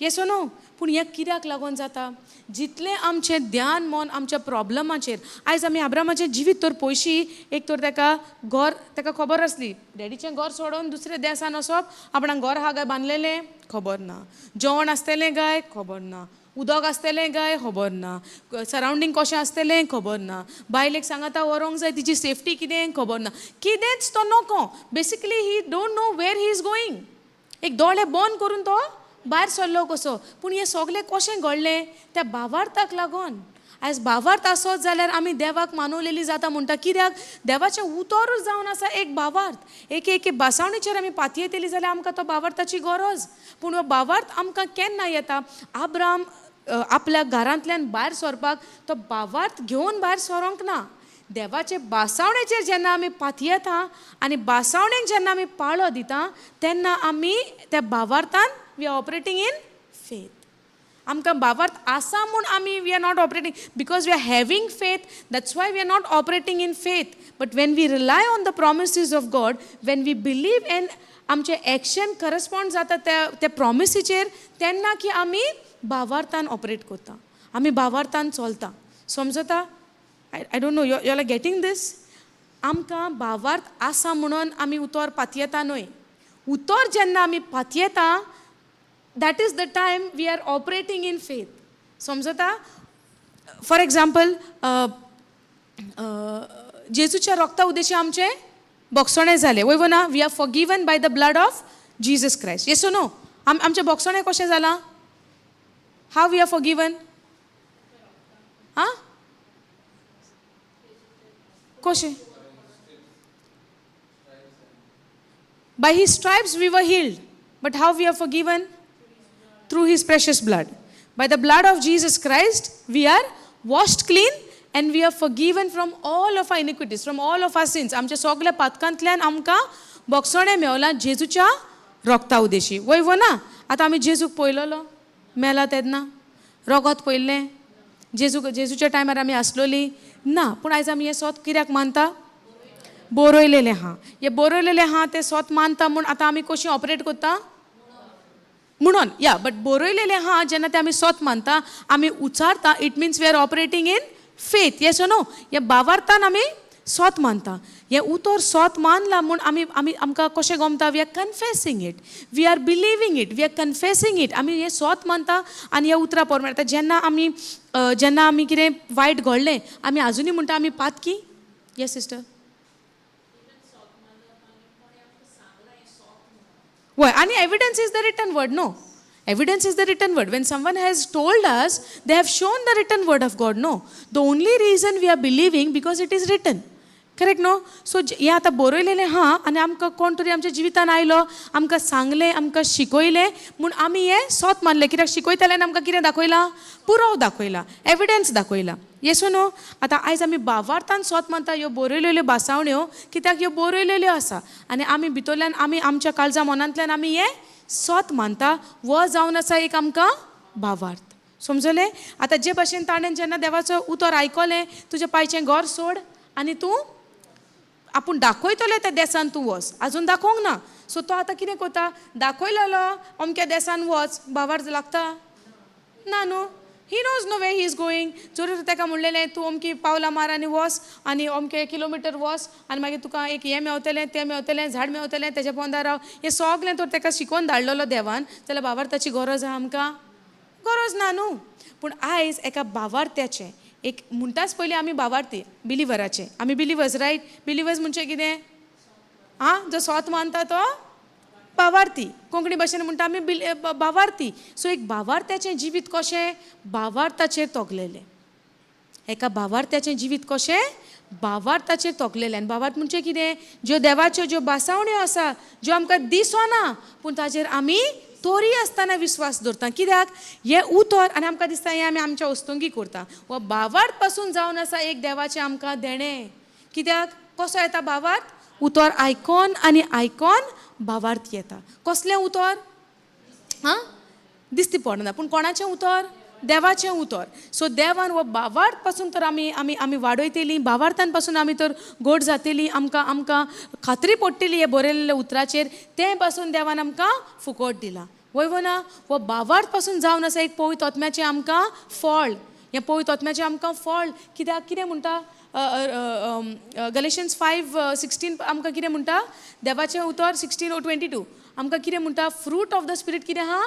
[SPEAKER 1] Yes no? पूण हें कित्याक लागून जाता? जितलें आमचें ध्यान मन आमच्या प्रॉब्लमाचेर. आयज आमी अब्रामाचें जिवीत तर पयशी, एक तर ताका खबर आसली, डॅडीचें घर सोडून दुसऱ्या देसान वचप, आपणाक घर आहा काय बांदलेलें खबर ना, जेवण आसतलें काय खबर ना, उदक आसतलें काय खबर ना, सरावंडींग कशें आसतलें खबर ना, बायलेक सांगाता व्हरोंक जाय, तिची सेफ्टी कितें खबर ना, कितेंच तो नोको. Basically he don't know where he is going. एक दोळे बंद करून तो भायर सरलो कसो. पूण हें सगळें कशें घडलें? त्या भावार्थाक लागून. आयज भावार्थ आसत जाल्यार आमी देवाक मानवलेली जाता म्हणटा. कित्याक? देवाचें उतरूच जावन आसा एक भावार्थ. एक भासावणीचेर आमी पातयेतली जाल्यार आमकां तो भावार्थाची गरज. पूण हो भावार्थ आमकां केन्ना येता? अब्राम आपल्या घरांतल्यान भायर सरपाक तो भावार्थ घेवन भायर सरोंक ना. देवाचे भासावणेचेर जेन्ना आमी पातयेता आनी भासावणेक जेन्ना आमी पाळो दिता, तेन्ना आमी त्या भावार्थान we are operating in faith. आमकां भावार्थ आसा म्हूण आमी we are not operating because we are having faith. That's why we are not operating in faith. But when we rely on the promises of God, when we believe in आमचे action correspond जाता त्या प्रॉमिसीचेर, तेन्ना की आमी भावार्थान operate करता, आमी भावार्थान चलता. समजता? I don't know, you are getting this? आमकां भावार्थ आसा म्हणून आमी उतर पातयेता न्हय. उतर जेन्ना आमी पातयेता that is the time we are operating in faith. समजता? फॉर एग्जाम्पल जेजूच्या रोगता उद्देशी आमचे बोगसणे जाले वय ना. We are forgiven by the blood of Jesus Christ. Yes no? आमचे बोगसणे कशें जाला? How we are forgiven? आं कशें? By his stripes we were healed. But how we are forgiven? Through his precious blood. By the blood of Jesus Christ, we are washed clean and we are forgiven from all of our iniquities, from all of our sins. आमच्या सगळ्या पातकांतल्यान आमकां बोगसणे मेवला जेजूच्या रोगता उद्देशी. वय वो ना? आतां आमी जेजूक पळयलोलो मेला तेन्ना रोगत पळयल्लें. जेजूच्या टायमार आमी आसलोली ना. पूण आयज आमी हें स्वत कित्याक मानता? बरयलेलें आहा. हे बरयलेलें आहा तें स्वत मानता म्हूण आतां आमी कशीं ऑपरेट करता? म्हणून या बट बरयलेलें आहा जेन्ना तें आमी स्वत मानता आमी उचारता. It means we are operating in faith. Yes no? हे भावार्थान आमी स्वत मानता. हें उतर स्वत मानला म्हूण आमकां कशें गमता? We are confessing it, we are believing it, we are confessing it. आमी हें स्वत मानता आनी ह्या उतरा प्रमाणे आतां जेन्ना आमी कितें वायट घडलें आमी आजुनी म्हणटा आमी पातकी. Yes sister? Why? And evidence is the written word. No. Evidence is the written word. When someone has told us, they have shown the written word of God. No. The only reason we are believing because it is written. Correct? No? So, हे आतां बरयलेलें हा आनी आमकां कोण तरी आमच्या जिवितान आयलो आमकां सांगलें आमकां शिकयलें म्हूण आमी हें स्वत मानलें. कित्याक शिकयताल्यान आमकां कितें दाखयलां? पुरावो दाखयला, एविडन्स दाखयला. Yes no? आतां आयज आमी भावार्थान स्वत मानता ह्यो बरयलेल्यो भासावण्यो कित्याक ह्यो बरयलेल्यो आसा आनी आमी भितरल्यान आमी आमच्या काळजा मनांतल्यान आमी हें स्वत मानता. वो जावन आसा एक आमकां भावार्थ. समजलें? आतां जे भाशेन ताणें जेन्ना देवाचो उतर आयकलें तुजें पांयचें घर सोड आनी तूं आपूण दाखयतलें त्या देसान तूं वच. आजून दाखोवंक ना. सो तो आतां कितें करता? दाखयलेलो अमक्या देसान वच. भावार्थ लागता? ना न्हू. He knows no way he is going. जर ताका म्हणलेलें तूं अमकी पावलां मार आनी वच आनी अमके किलोमिटर वच आनी मागीर तुका एक हें मेवतलें तें मेवतलें झाड मेवतलें तेज्या पोंदा राव. हें सगलें तर ताका शिकोवन धाडलेलो देवान जाल्यार भावार्थाची गरज आहा आमकां? गरज ना न्हू. पूण आयज एका भावार्थ्याचें एक म्हणटाच पयलीं आमी भावार्थी बिलिवराचे. आमी बिलिवर्स रायट? बिलिवर्स म्हणजे कितें? आं जो स्वत मानता तो भावार्थी. कोंकणी भाशेन म्हणटा आमी भावार्थी. सो एक भावार्थ्याचें जिवीत कशें? भावार्थाचेर तोगलेलें. एका भावार्थ्याचें जिवीत कशें? भावार्थाचेर तोगलेलें. आनी भावार्थ म्हणजे कितें? ज्यो देवाच्यो ज्यो भासावण्यो आसा ज्यो आमकां दिसना पूण ताचेर आमी तोरी आसतना विश्वास दवरता. कित्याक? हें उतर आनी आमकां दिसता हें आमी आमच्या वस्तुंकी करता. हो भावार्थ पासून जावन आसा एक देवाचें आमकां देणें. कित्याक? कसो येता भावार्थ? उतर आयकोन आनी आयकोन भावार्थ येता. कसलें उतर? हां दिसती पडना पूण कोणाचें उतर? देवाचें उतर. सो देवान हो भावार्थ पासून तर आमी वाडयतलीं. भावार्थान पासून आमी तर गोड जातलीं. आमकां खात्री पडटली हे बरयलेल्या उतराचेर. तें पासून देवान आमकां फुकट दिलां. वय वो ना? हो भावार्थ पासून जावन आसा एक पवित्र आत्म्याचें आमकां फळ. हें पवित्र आत्म्याचें आमकां फळ. कित्याक? कितें म्हणटा गलेशियन्स 5:16 आमकां कितें म्हणटा? देवाचें उतर 16:22 आमकां कितें म्हणटा? फ्रूट ऑफ द स्पिरीट कितें आहा?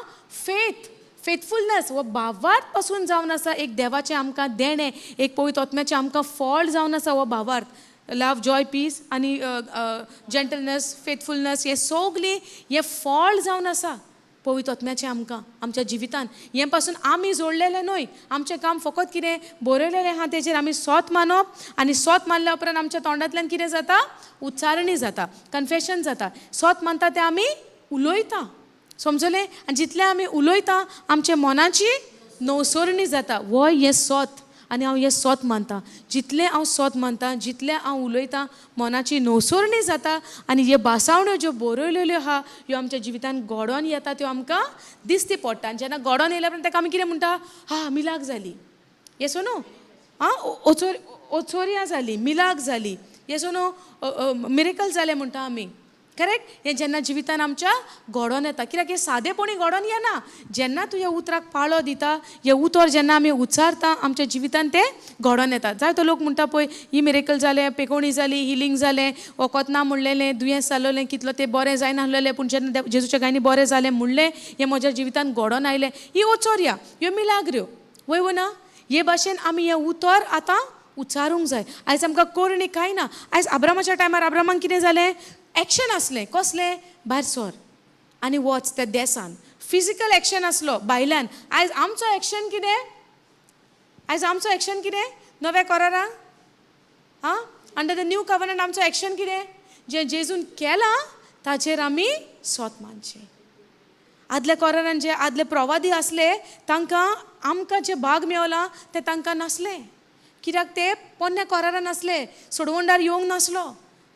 [SPEAKER 1] Faith, faithfulness. हो भावार्थ पासून जावन आसा एक देवाचें आमकां देणें. एक पवित्र आत्म्याचें आमकां फळ जावन आसा हो भावार्थ. लव, जॉय, पीस आनी जेंटलनेस, फेथफुलनेस हे सगलीं हे फळ जावन आसा पवित्र आत्म्याचें आमकां आमच्या जिवितान. हे पासून आमी जोडलेले न्हय. आमचें काम फकत कितें? बरयलेलें आहा तेजेर आमी स्वत मानप आनी स्वत मानल्या उपरांत आमच्या तोंडांतल्यान कितें जाता? उच्चारणी जाता, कन्फेशन जाता. स्वत मानता तें आमी उलयता. समजलें? आनी जितलें आमी उलयता आमच्या मनाची नवसरणी जाता. हो हें स्वत आनी हांव हें स्वत मानता. जितलें हांव स्वत मानता जितलें हांव उलयतां मनाची नवसरणी जाता आनी ह्यो भासावण्यो ज्यो बरयलेल्यो आहा ह्यो आमच्या जिवितान घडोवन येता त्यो आमकां दिसती पडटा. आनी जेन्ना घडोवन येयल्या उपरांत ताका आमी कितें म्हणटा? हा मिलाक जाली. येसो न्हू? ओचोरिया जाली, मिलाक जाली. येसो न्हू? मिरेकल जालें म्हणटा आमी. करेक्ट. हे जेन्ना जिवितान आमच्या घडोवन येता, कित्याक हे सादेपणी घडोवन येना. जेन्ना तूं ह्या उतराक पाळो दिता, हे उतर जेन्ना आमी उच्चारता, आमच्या जिवितान ते घडोवन येता. जायतो लोक म्हणटा पळय, ही मिरेकल जालें, पेकोवणी जाली, हिलींग जालें, वखद ना म्हणलेलें, दुयेंस जालोलें, कितलो तें बरें जायना आसलेलें, पूण जेन्ना जेजूच्या गायनी बरें जालें म्हणलें, हें म्हज्या जिवितान घडोवन आयलें. ही ओचोरया, ह्यो मिलाग्र्यो वय ना. हे भाशेन आमी हें उतर आतां उच्चारूंक जाय. आयज आमकां करणी कांय ना. आयज अब्रामाच्या टायमार अब्रामाक कितें जालें? एक्शन आसलें. कसलें? भायर सर आनी वच त्या देसान. फिजिकल एक्शन आसलो भायल्यान. आयज आमचो एक्शन कितें? आयज आमचो एक्शन कितें? नव्या करारान अंडर द न्यू कवनंट आमचो एक्शन कितें? जें जेजून केलां ताचेर आमी सोत मानचें. आदल्या करारान जे आदले प्रवादी आसले तांकां आमकां जे भाग मेवला ते तांकां नासलें. कित्याक ते पोन्न्या करारान आसले. सोडवंडार येवंक नासलो.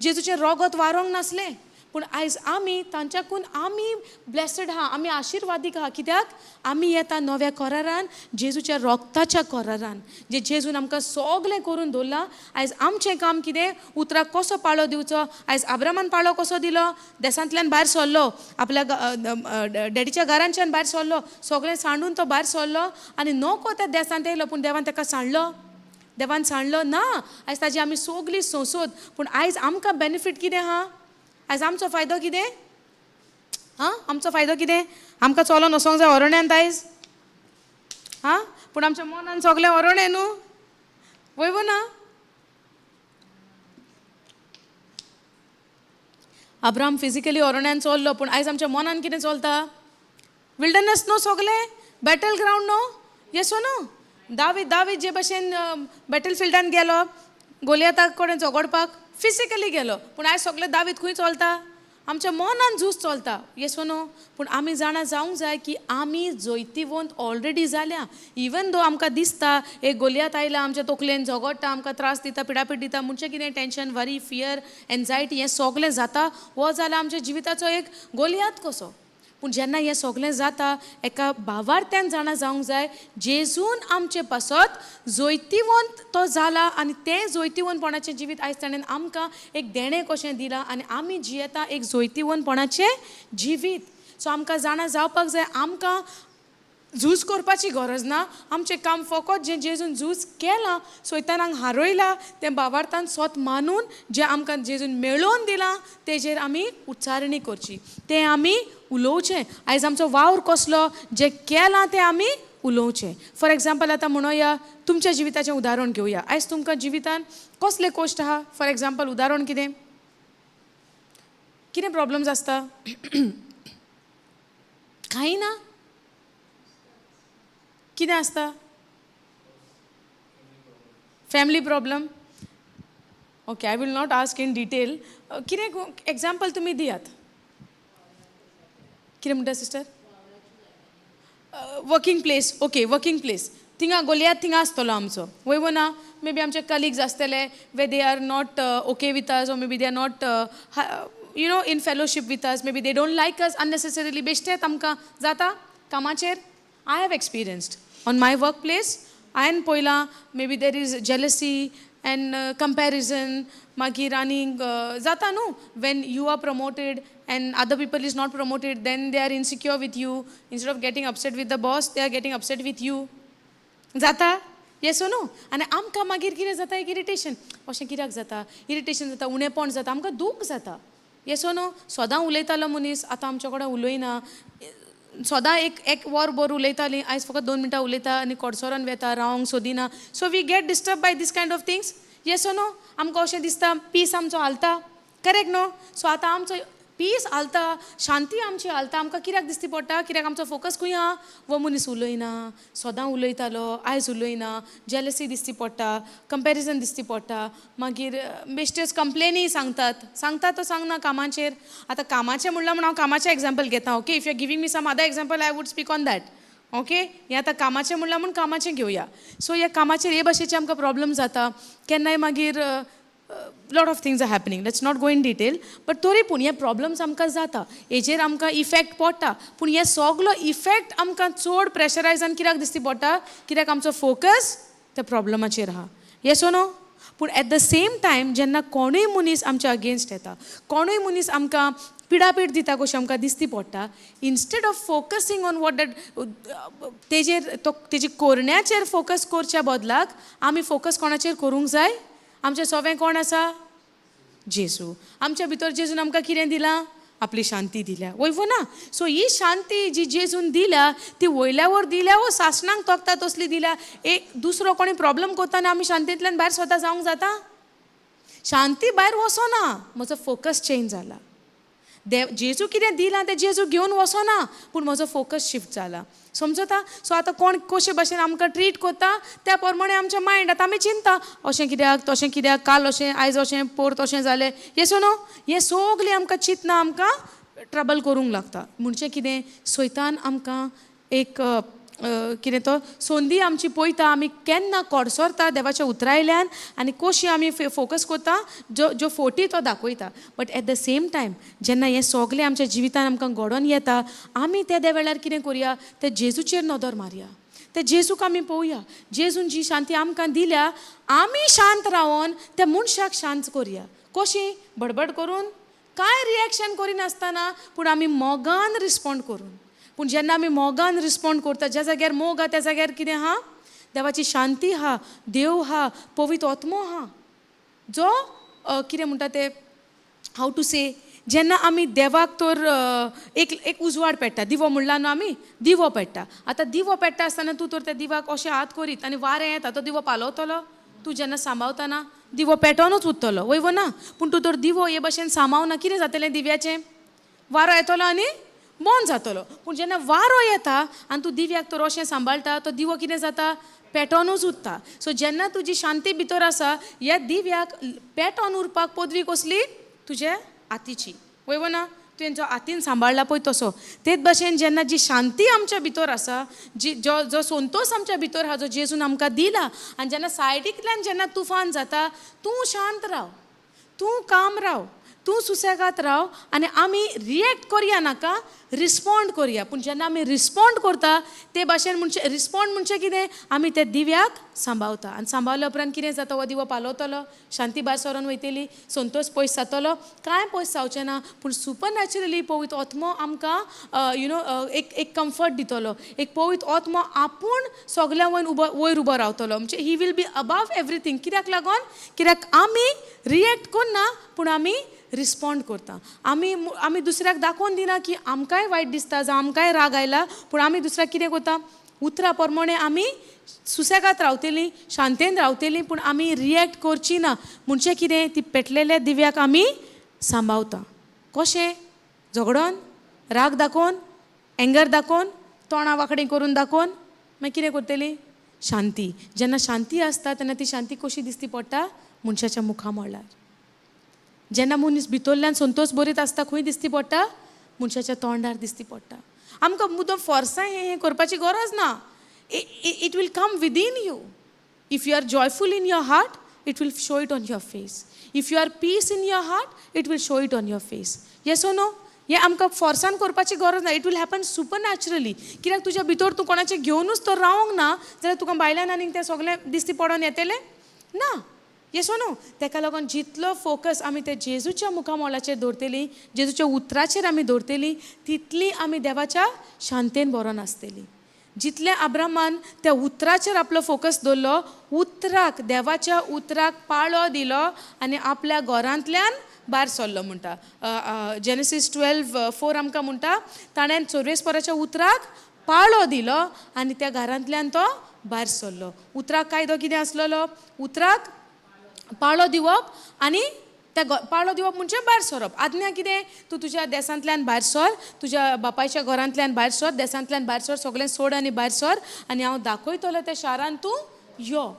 [SPEAKER 1] जेजूचें रोगत वारोंक नासलें. पूण आयज आमी तांच्याकून आमी ब्लेसड आहा, आमी आशिर्वादीक आहा. कित्याक आमी येता नव्या करारान, जेजूच्या रोगताच्या करारान, जे जेजून आमकां सगलें करून दवरलां. आयज आमचें काम कितें? उतराक कसो पाळो दिवचो. आयज अब्रामान पाळो कसो दिलो? देसांतल्यान भायर सरलो, आपल्या डॅडीच्या घरांच्यान भायर सरलो, सगळें सांडून तो भायर सरलो आनी नको त्या देसांत येयलो. पूण देवान ताका सांडलो? देवान सांडलो ना. आयज ताजी आमी सगळीं सोंसोत. पूण आयज आमकां बेनिफीट कितें आहा? आयज आमचो फायदो कितें? आमचो फायदो कितें? आमकां चलोन वसोंक जाय अरण्यांत आयज. पूण आमच्या मनान सगलें अरण्य न्हू. वय ना. अब्राम फिजिकली अरण्यान चल्लो, पूण आयज आमच्या मनान कितें चलता? विल्डरनस न्हू सगलें? बॅटल ग्रावंड न्हू? येसो न्हू. दावीद जे भशेन बॅटल फिल्डान गेलो गोलियाताक कडेन झगडपाक, फिजिकली गेलो. पूण आयज सगळे दावीद खंय चलता? आमच्या मनान झूज चलता. येसो न्हू. पूण आमी जाणा जावंक जाय की आमी जैतिवंत ऑलरेडी जाल्या. इवन दो आमकां दिसता एक गोलियात आयला आमच्या तकलेन झगडटा, आमकां त्रास दिता, पिडापीड दिता, म्हणचे कितें टेंशन, वरी, फियर, एन्जायटी हें सगलें जाता. हो जाला आमच्या जिविताचो एक गोलियात कसो. पूण जेन्ना हें सगलें जाता, एका भावार्थ्यान जाणा जावंक जाय जेजून आमचे पासत जैतिवंत तो जाला आनी तें जैतिवंतपणाचें जिवीत आयज ताणें आमकां एक देणें कशें दिलां आनी आमी जियेता एक जैतिवंतपणाचें जिवीत. सो आमकां जाणा जावपाक जाय आमकां झूज करपाची गरज ना. आमचें काम फकत जें जेजून झूज केलां, सैतानाक हारयलां, तें भावार्थान स्वत मानून जें आमकां जेजून मेळोवन दिलां तेजेर आमी उच्चारणी करची, तें आमी उलोवचें. आयज आमचो वावर कसलो? जें केलां तें आमी उलोवचें. फॉर एग्जाम्पल आतां म्हणोया तुमच्या जिविताचें उदाहरण घेवया. आयज तुमकां जिवितान कसले कश्ट आहा? फॉर एग्जाम्पल उदाहरण कितें? कितें प्रॉब्लम्स आसता? कांय ना. कितें आसता? Family problem. Okay, I will not ask in detail. कितें एग्जाम्पल तुमी दियात. कितें म्हणटा sister? Working place. Okay, working place. थिंगा गोलियात थिंगा आसतलो आमचो. वय ना. मे बी आमचे कलिग्स आसतले वे they are not okay with us, or maybe they are not in fellowship with us. Maybe they don't like us unnecessarily. बेश्टेत आमकां जाता कामाचेर. I have experienced on my workplace. हांवें पळयलां maybe there is jealousy and comparison. मागीर आनीक जाता न्हू, when you are promoted and other people is not promoted, then they are insecure with you. Instead of getting upset with the boss, they are getting upset with you. जाता. येसो न्हू. आनी आमकां मागीर कितें जाता? एक इरिटेशन. अशें कित्याक जाता? इरिटेशन जाता, उणेपण जाता, आमकां दूख जाता. येसो न्हू. सदां उलयतालो मनीस आतां आमच्या कडेन उलयना. सदां एक वर भर उलयतालीं, आयज फकत 2 मिनटां उलयता आनी कोडसोरान वेता, रावंक सोदिना. So we get disturb by this kind of things. येसो न्हू. आमकां अशें दिसता पीस आमचो हालता. करेक्ट न्हू. सो आतां आमचो पीस हालता, शांती आमची हालता. आमकां कित्याक दिसती पडटा? कित्याक आमचो फोकस खंय आहा? वो मनीस उलयना, सदां उलयतालो, आयज उलयना. जेलसी दिसती पडटा, कंपॅरिजन दिसती पडटा. मागीर बेश्टेच कंप्लेनी सांगता तो सांगना कामाचेर. आतां कामाचें म्हणल्यार म्हण हांव कामाचें एग्जाम्पल घेता. Okay, if you are giving me some other example I would speak on that. Okay, हें आतां कामाचें म्हणल्यार म्हूण कामाचें घेवया. सो ह्या कामाचेर हे भाशेचे आमकां प्रॉब्लम जाता. केन्नाय मागीर lot of things are happening. Let's not go in detail. But तरी पूण हे प्रॉब्लम्स आमकां जाता, हेजेर आमकां इफेक्ट पडटा. पूण हे सगलो इफेक्ट आमकां चड प्रेशरायजान कित्याक दिसती पडटा? कित्याक आमचो फोकस त्या प्रॉब्लमाचेर आहा. येसो न्हू. पूण एट द सेम टायम जेन्ना कोणूय मनीस आमच्या अगेन्स्ट येता, कोणूय मनीस आमकां पिडापीड दिता कशें आमकां दिसती पडटा, instead of focusing on what that तेजी कोरण्याचेर फोकस करच्या बदलाक आमी फोकस कोणाचेर करूंक जाय? आमचें सोवें कोण आसा? जेजू. आमच्या भितर जेजून आमकां कितें दिलां? आपली शांती दिल्या, वयवो ना? सो ही शांती जी जेजून दिल्या ती वयल्यावर दिल्या वो सासणांक तोखता तसली दिल्या. एक दुसरो कोणी प्रॉब्लेम करतना आमी शांतींतल्यान भायर स्वता जावंक जाता? शांती भायर वचोना, म्हजो फोकस चेंज जाला. जेजू कितें दिलां तें जेजू घेवन वचोना, पूण म्हजो फोकस शिफ्ट जाला. समजता? सो आतां कोण कशे भशेन आमकां ट्रीट करता त्या प्रमाणे आमचें मायंड, आतां आमी चिंता अशें कित्याक, तशें कित्याक, काल अशें, आयज अशें, पोर तशें जालें, येसो न्हू? हें सगलें आमकां चिंतना आमकां ट्रबल करूंक लागता. म्हणजे कितें? सैतान आमकां एक कितें तो संदी आमची पळयता, आमी केन्ना कोडसरता देवाच्या उतरायल्यान आनी कशी आमी फोकस करता, ज्यो फोटी तो दाखयता. But at the same time जेन्ना हें सगलें आमच्या जिवितान आमकां घडोवन येता, आमी त्या वेळार कितें करुया? ते जेजूचेर नदर मारया, ते जेजूक आमी पळोवया. जेजून जी शांती आमकां दिल्या, आमी शांत रावन त्या मनशाक शांत करुया. कशी? बडबड करून, कांय रिएक्शन करिनासतना, पूण आमी मोगान रिस्पॉन्ड करून. पूण जेन्ना आमी मोगान रिस्पॉन्ड करता, ज्या जाग्यार मोग आहा त्या जाग्यार कितें आहा? देवाची शांती आहा, देव आहा, पवित्र आत्मो आहा, जो कितें म्हणटा ते, हाव टू से, जेन्ना आमी देवाक तर एक उजवाड पेट्टा, दिवो म्हणला न्हू आमी, दिवो पेट्टा. आतां दिवो पेट्टा आसतना तूं तर त्या दिवाक अशें हात करीत आनी वारें येता, तो दिवो पालवतलो? तूं जेन्ना सांबाळतना दिवो पेटोनूच उरतलो, वयवो ना? पूण तूं तर दिवो हे भशेन सांबाळना, कितें जातलें दिव्याचें? वारो येतलो आनी बंद जातलो. पूण जेन्ना वारो येता आनी तूं दिव्याक तर अशें सांबाळटा, तो दिवो कितें जाता? पेटोनूच उरता. सो जेन्ना तुजी शांती भितर आसा, ह्या दिव्याक पेटोन उरपाक पदवी कसली? तुजे हातीची, वयवो ना? तुवें हातीन सांबाळला पळय तसो. तेच भशेन जेन्ना जी शांती आमच्या भितर आसा, जो संतोश आमच्या भितर आहा, जो जेजून आमकां दिला, आनी जेन्ना सायडींतल्यान जेन्ना तुफान जाता, तूं शांत राव, तूं काम राव, तूं सुसेगात राव, आनी आमी रिएक्ट करया नाका, रिस्पॉन्ड करया. पूण जेन्ना आमी रिस्पॉन्ड करता ते भाशेन म्हणजे रिस्पॉन्ड म्हणजे कितें? आमी ते दिव्याक सांबाळता, आनी सांबाळल्या उपरांत कितें जाता? हो दिवो पालवतलो, शांती भायर सरोन वयतली, संतोश पयस जातलो? कांय पयस जावचें ना. पूण सुपर नॅचरली पवित्र आत्मो आमकां एक कम्फर्ट दितलो. एक पवित्र आत्मो आपूण सगल्या वयर उबो रावतलो. म्हणजे he will be above everything. कित्याक लागोन? कित्याक आमी रिएक्ट करना, पूण आमी रिस्पॉन्ड करता. आमी दुसऱ्याक दाखोवन दिना की आमकांय वायट दिसता, जावं आमकांय राग आयला, पूण आमी दुसऱ्याक कितें करता? उतरा प्रमाणे आमी सुसेगात रावतलीं, शांतेन रावतलीं, पूण आमी रिएक्ट करची ना. म्हणजे कितें? ती पेटलेल्या दिव्याक आमी सांबाळता. कशें? झगडोन, राग दाखोवन, एंगर दाखोवन, तोंडां वांकडी करून दाखोवन, मागीर कितें करतलीं? शांती. जेन्ना शांती आसता तेन्ना ती शांती कशी दिसती पडटा? मनशाच्या मुखार म्हणल्यार. जेन्ना मनीस भितरल्यान संतोश भरीत आसता, खंय दिसती पडटा? मनशाच्या तोंडार दिसती पडटा. आमकां मुद्दम फोर्सां हें करपाची गरज ना. It will come within you. If you are joyful in your heart, it will show it on your face. If you are peace in your heart, it will show it on your face. Yes ओ no? हें आमकां फोर्सान करपाची गरज ना. It will happen super naturally. कित्याक तुज्या भितर तूं कोणाचें घेवनूच तर रावंक ना, जाल्यार तुका भायल्यान आनीक तें सगलें दिसती पडोन येतलें ना. येसो न्हू? तेका लागून जितलो फोकस आमी ते जेजूच्या मुखामोलाचेर दवरतलीं, जेजूच्या उतराचेर आमी दवरतलीं, तितली आमी देवाच्या शांतेन बरोन आसतलीं. जितले अब्रामान त्या उतराचेर आपलो फोकस दवरलो, उतराक, देवाच्या उतराक पाळो दिलो आनी आपल्या घरांतल्यान भायर सरलो म्हणटा. जेनेसीस 12:4 आमकां म्हणटा, ताणें चोरवेस्पराच्या उतराक पाळो दिलो आनी त्या घरांतल्यान तो भायर सरलो. उतराक कायदो कितें आसलेलो? उतराक पाळो दिवप आनी त्या पाळो दिवप म्हणजे भायर सरप. आज्ञा कितें? तूं तुज्या देसांतल्यान भायर सर, तुज्या बापायच्या घरांतल्यान भायर सर, देसांतल्यान भायर सर, सगळें सोड आनी भायर सर, आनी हांव दाखयतलो त्या शारान तूं यो.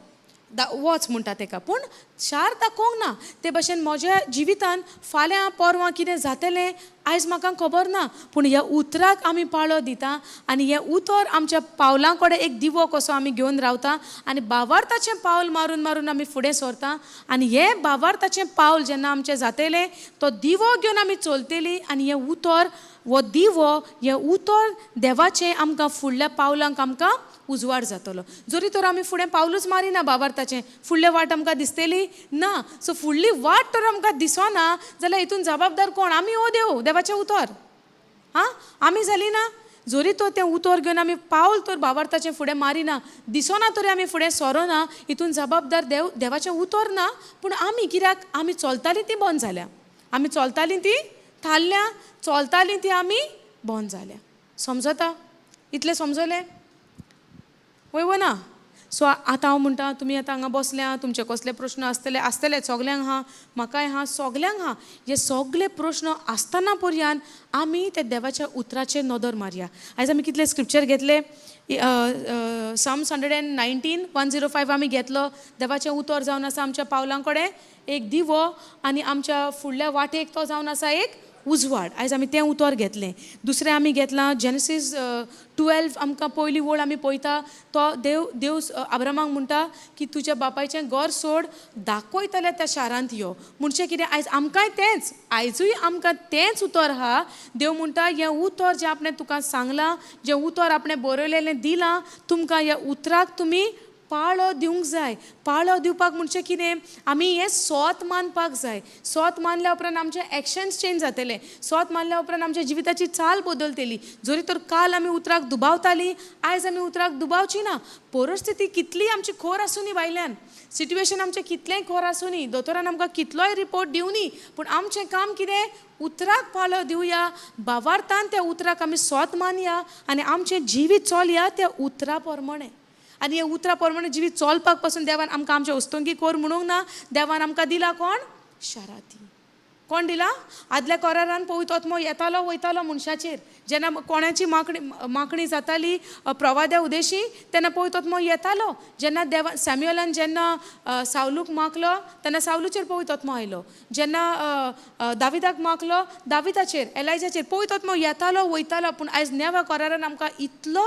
[SPEAKER 1] वच म्हणटा तेका. पूण शार दाखोवंक ना. ते भशेन म्हज्या जिवितान फाल्यां परवां कितें जातलें आयज म्हाका खबर ना, पूण ह्या उतराक आमी पाळो दिता आनी हें उतर आमच्या पावलां कडेन एक दिवो कसो आमी घेवन रावता आनी भावार्थाचें पावल मारून मारून आमी फुडें सरता. आनी हें भावार्थाचें पावल जेन्ना आमचें जातलें, तो दिवो घेवन आमी चलतलीं आनी हें उतर, हो दिवो, हें उतर देवाचें आमकां फुडल्या पावलांक आमकां उजवाड जातलो. जरी तर आमी फुडें पावलूच मारिना बाबार्थाचें, फुडलें वाट आमकां दिसतली ना. सो फुडली वाट तर आमकां दिसना जाल्यार हितून जबाबदार कोण? आमी हो देवाचें उतर. हां, आमी जाली ना. जरी तो तें उतर घेवन आमी पावल तर बाबार्थाचें फुडें मारिना, दिसना तरी आमी फुडें सरोना, हितून जबाबदार देवाचें उतर ना. पूण आमी कित्याक? आमी चलतालीं ती बंद जाल्या. आमी चलतालीं ती थारल्या, चलतालीं ती आमी बंद जाल्या. समजता? इतलें समजलें? वय ना? सो आतां हांव म्हणटा, तुमी आतां हांगा बसल्या, तुमचे कसले प्रश्न आसतले सगल्यांक हा, म्हाकाय हा, सगल्यांक हा. हे सगळे प्रश्न आसतना पर्यान आमी त्या देवाच्या उतराचेर नदर मारया. आयज आमी कितले स्क्रिप्चर घेतले. Psalms 119, 105 आमी घेतलो. देवाचें उतर जावन आसा आमच्या पावलां कडेन एक दिवो, आनी आमच्या फुडल्या वाटेक तो जावन आसा एक उजवाड. आयज आमी तें उतर घेतलें. दुसरें आमी घेतलां जेनेसीस 12 आमकां पयली वळ आमी पळयता. तो देव अब्रामाक म्हणटा की तुज्या बापायचें घर सोड, दाखयतले त्या शारांत यो. म्हणचें कितें? आयज आमकांय तेंच, आयजूय आमकां तेंच उतर आहा. देव म्हणटा हें उतर जें आपणें तुका सांगलां, जें उतर आपणें बरयलेलें दिलां, तुमकां ह्या उतराक तुमी पाळो दिवंक जाय. पाळो दिवपाक म्हणचें कितें? आमी हें स्वत मानपाक जाय. स्वत मानल्या उपरांत आमचे एक्शन्स चेंज जातले. स्वत मानल्या उपरांत आमच्या जिविताची चाल बदलतली. जरी तर काल आमी उतराक दुबावतालीं, आयज आमी उतराक दुबावची ना. परिस्थिती कितली आमची खोर आसूं नी भायल्यान, सिट्युएशन आमचें कितलेंय खोर आसूं नी, दोतोरान आमकां कितलोय रिपोर्ट दिवनी, पूण आमचें काम कितें? उतराक पाळो दिवया. बाबार्थान त्या उतराक आमी स्वत मानया आनी आमचें जिवीत चलया त्या उतरा प्रमाणें. आनी हे उतरा प्रमाणे जिवीत चलपाक पासून देवान आमकां आमचे वस्तुंकी कोर म्हणूंक ना. देवान आमकां दिला कोण? शाराती. कोण दिला? आदल्या करारान पवित्र आत्मो येतालो वयतालो मनशाचेर. जेन्ना कोणाची मागणी जाताली प्रवाद्या उदेशी, तेन्ना पवित्र आत्मो येतालो. जेन्ना सॅम्युएलान जेन्ना सावलूक मागलो, तेन्ना सावलूचेर पवित्र आत्मो आयलो. जेन्ना दाविदाक मागलो, दाविदाचेर, एलायजाचेर पवित्र आत्मो येतालो वयतालो. पूण आयज नव्या करारान आमकां इतलो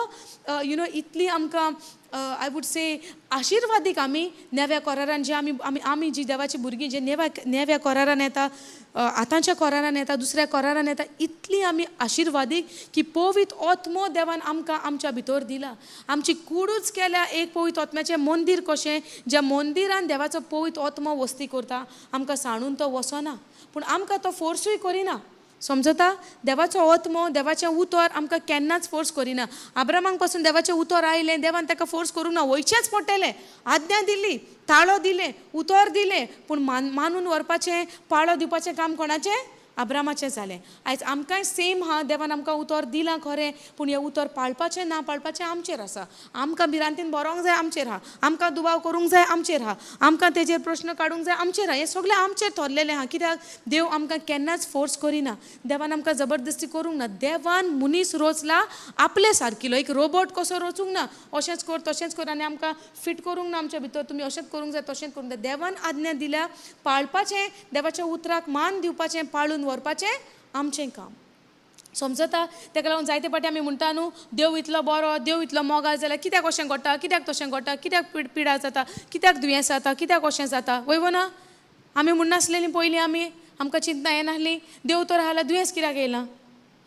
[SPEAKER 1] इतली आमकां आय वूड से आशिर्वादीक आमी नव्या करारान जे आमी जी देवाची भुरगीं जे नव्या करारान येता, आतांच्या करारान येता, दुसऱ्या करारान येता, इतली आमी आशिर्वादीक की पवित्र आत्मो देवान आमकां आमच्या भितर दिला. आमची कुडूच केल्या एक पवित्र आत्म्याचें मंदीर कशें, ज्या मंदिरान देवाचो पवित्र आत्मो वस्ती करता. आमकां सांडून तो वचना, पूण आमकां तो फोर्सूय करिना. समजता? देवाचो आत्मो, देवाचें उतर आमकां केन्नाच फोर्स करिना. अब्रामाक पासून देवाचें उतर आयलें, देवान ताका फोर्स करूंक ना, वयचेंच पडटलें. आज्ञा दिली, ताळो दिलें, उतर दिलें, पूण मानून व्हरपाचें, पाळो दिवपाचें काम कोणाचें? अब्रामाचें जालें. आयज आमकांय सेम हा. देवान आमकां उतर दिलां खरें, पूण हें उतर पाळपाचें ना पाळपाचें आमचेर आसा. आमकां भिरांतीन बरोंक जाय आमचेर हा, आमकां दुबाव करूंक जाय आमचेर हा, आमकां तेजेर प्रश्न काडूंक जाय आमचेर हा. हें सगळें आमचेर थरलेलें हा. कित्याक? देव आमकां केन्नाच फोर्स करिना. देवान आमकां जबरदस्ती करूंक ना. देवान मनीस रोचला आपले सारकिलो. एक रोबोट कसो रोचूंक ना, अशेंच कर तशेंच कर, आनी आमकां फिट करूंक ना आमच्या भितर, तुमी अशेंच करूंक जाय तशेंच करूंक जाय. देवान आज्ञा दिल्या, पाळपाचें, देवाच्या उतराक मान दिवपाचें, पाळून व्हरपाचें आमचें काम. समजता? ताका लागून जायते फावटी आमी म्हणटा न्हू, देव इतलो बरो, देव इतलो मोगाळ जाल्यार कित्याक अशें घडटा, कित्याक तशें घडटा, कित्याक पिडा जाता, कित्याक दुयेंस जाता, कित्याक अशें जाता. वयव ना? आमी म्हणनासलेलीं पयलीं आमकां चिंता येनासली, देव तर आहा जाल्यार दुयेंस कित्याक येयलां?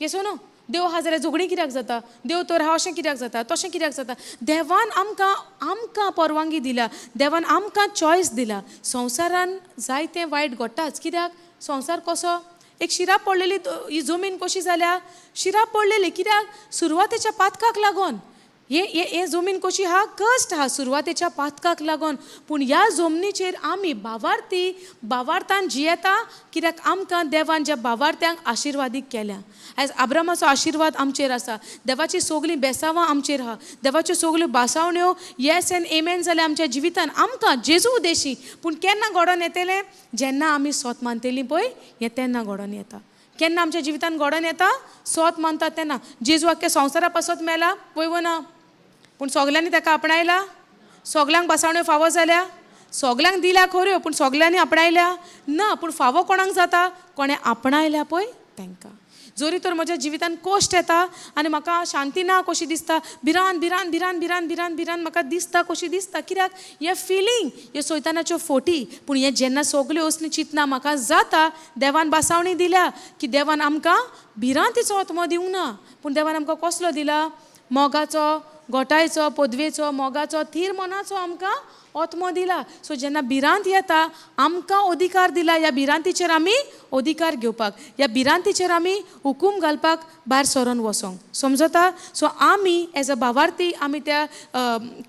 [SPEAKER 1] येसो न्हू? देव आहा जाल्यार झगडीं कित्याक जाता? देव तर आहा अशें कित्याक जाता, तशें कित्याक जाता? देवान आमकां परवानगी दिल्या, देवान आमकां चॉयस दिला. संवसारान जायतें वायट घडटाच. कित्याक? संवसार कसो? एक शिराप पडलेली ही जमीन कशी जाल्या? शिराप पडलेली. कित्याक? सुरवातेच्या पातकाक लागून. हे जमीन कशी हा? कश्ट हा सुरवातेच्या पातकाक लागून. पूण ह्या जमनीचेर आमी बावार्थान जियेता, कित्याक आमकां देवान ज्या बावार्थ्यांक आशिर्वादीक केल्या. आयज अब्रामाचो आशिर्वाद आमचेर आसा. देवाची सगळीं बेसांवां आमचेर आहा. देवाच्यो सगळ्यो बासावण्यो येस एन एमेन जाल्या आमच्या जिवितान आमकां जेजू उदेशी. पूण केन्ना घडोवन येतलें? जेन्ना आमी स्वत मानतलीं पळय, हें तेन्ना घडोवन येता. केन्ना आमच्या जिवितान घडोवन येता? स्वत मानता तेन्ना. जेजू आख्या संवसारा पासत मेला, वयव ना? पूण सगल्यांनी ताका आपणायला? सगल्यांक बासावण्यो फावो जाल्या? सगल्यांक दिल्या खऱ्यो, पूण सगल्यांनी आपणायल्या ना. पूण फावो कोणाक जाता? कोणें आपणायल्या पळय तांकां. जरी तर म्हज्या जिवितान कश्ट येता आनी म्हाका शांती ना कशी दिसता, भिरांत भिरांत भिरांत भिरांत भिरांत भिरांत म्हाका दिसता कशी दिसता. कित्याक? हे फिलींग, हे सैतानाच्यो फोटी. पूण हे जेन्ना सगल्यो असली चिंतना म्हाका जाता, देवान बासावणी दिल्या की देवान आमकां भिरांतीचो आत्मो दिवंक ना, पूण देवान आमकां कसलो दिला? मोगाचो, गोठायचो पदवेचो मोगाचो थीर मनाचो आमकां ओतमो दिला. सो जेन्ना भिरांत येता आमकां अधिकार दिला ह्या भिरांतीचेर आमी अधिकार घेवपाक, ह्या भिरांतीचेर आमी हुकूम घालपाक भायर सरोन वसोंक. समजता? सो आमी एज अ भावार्थी आमी त्या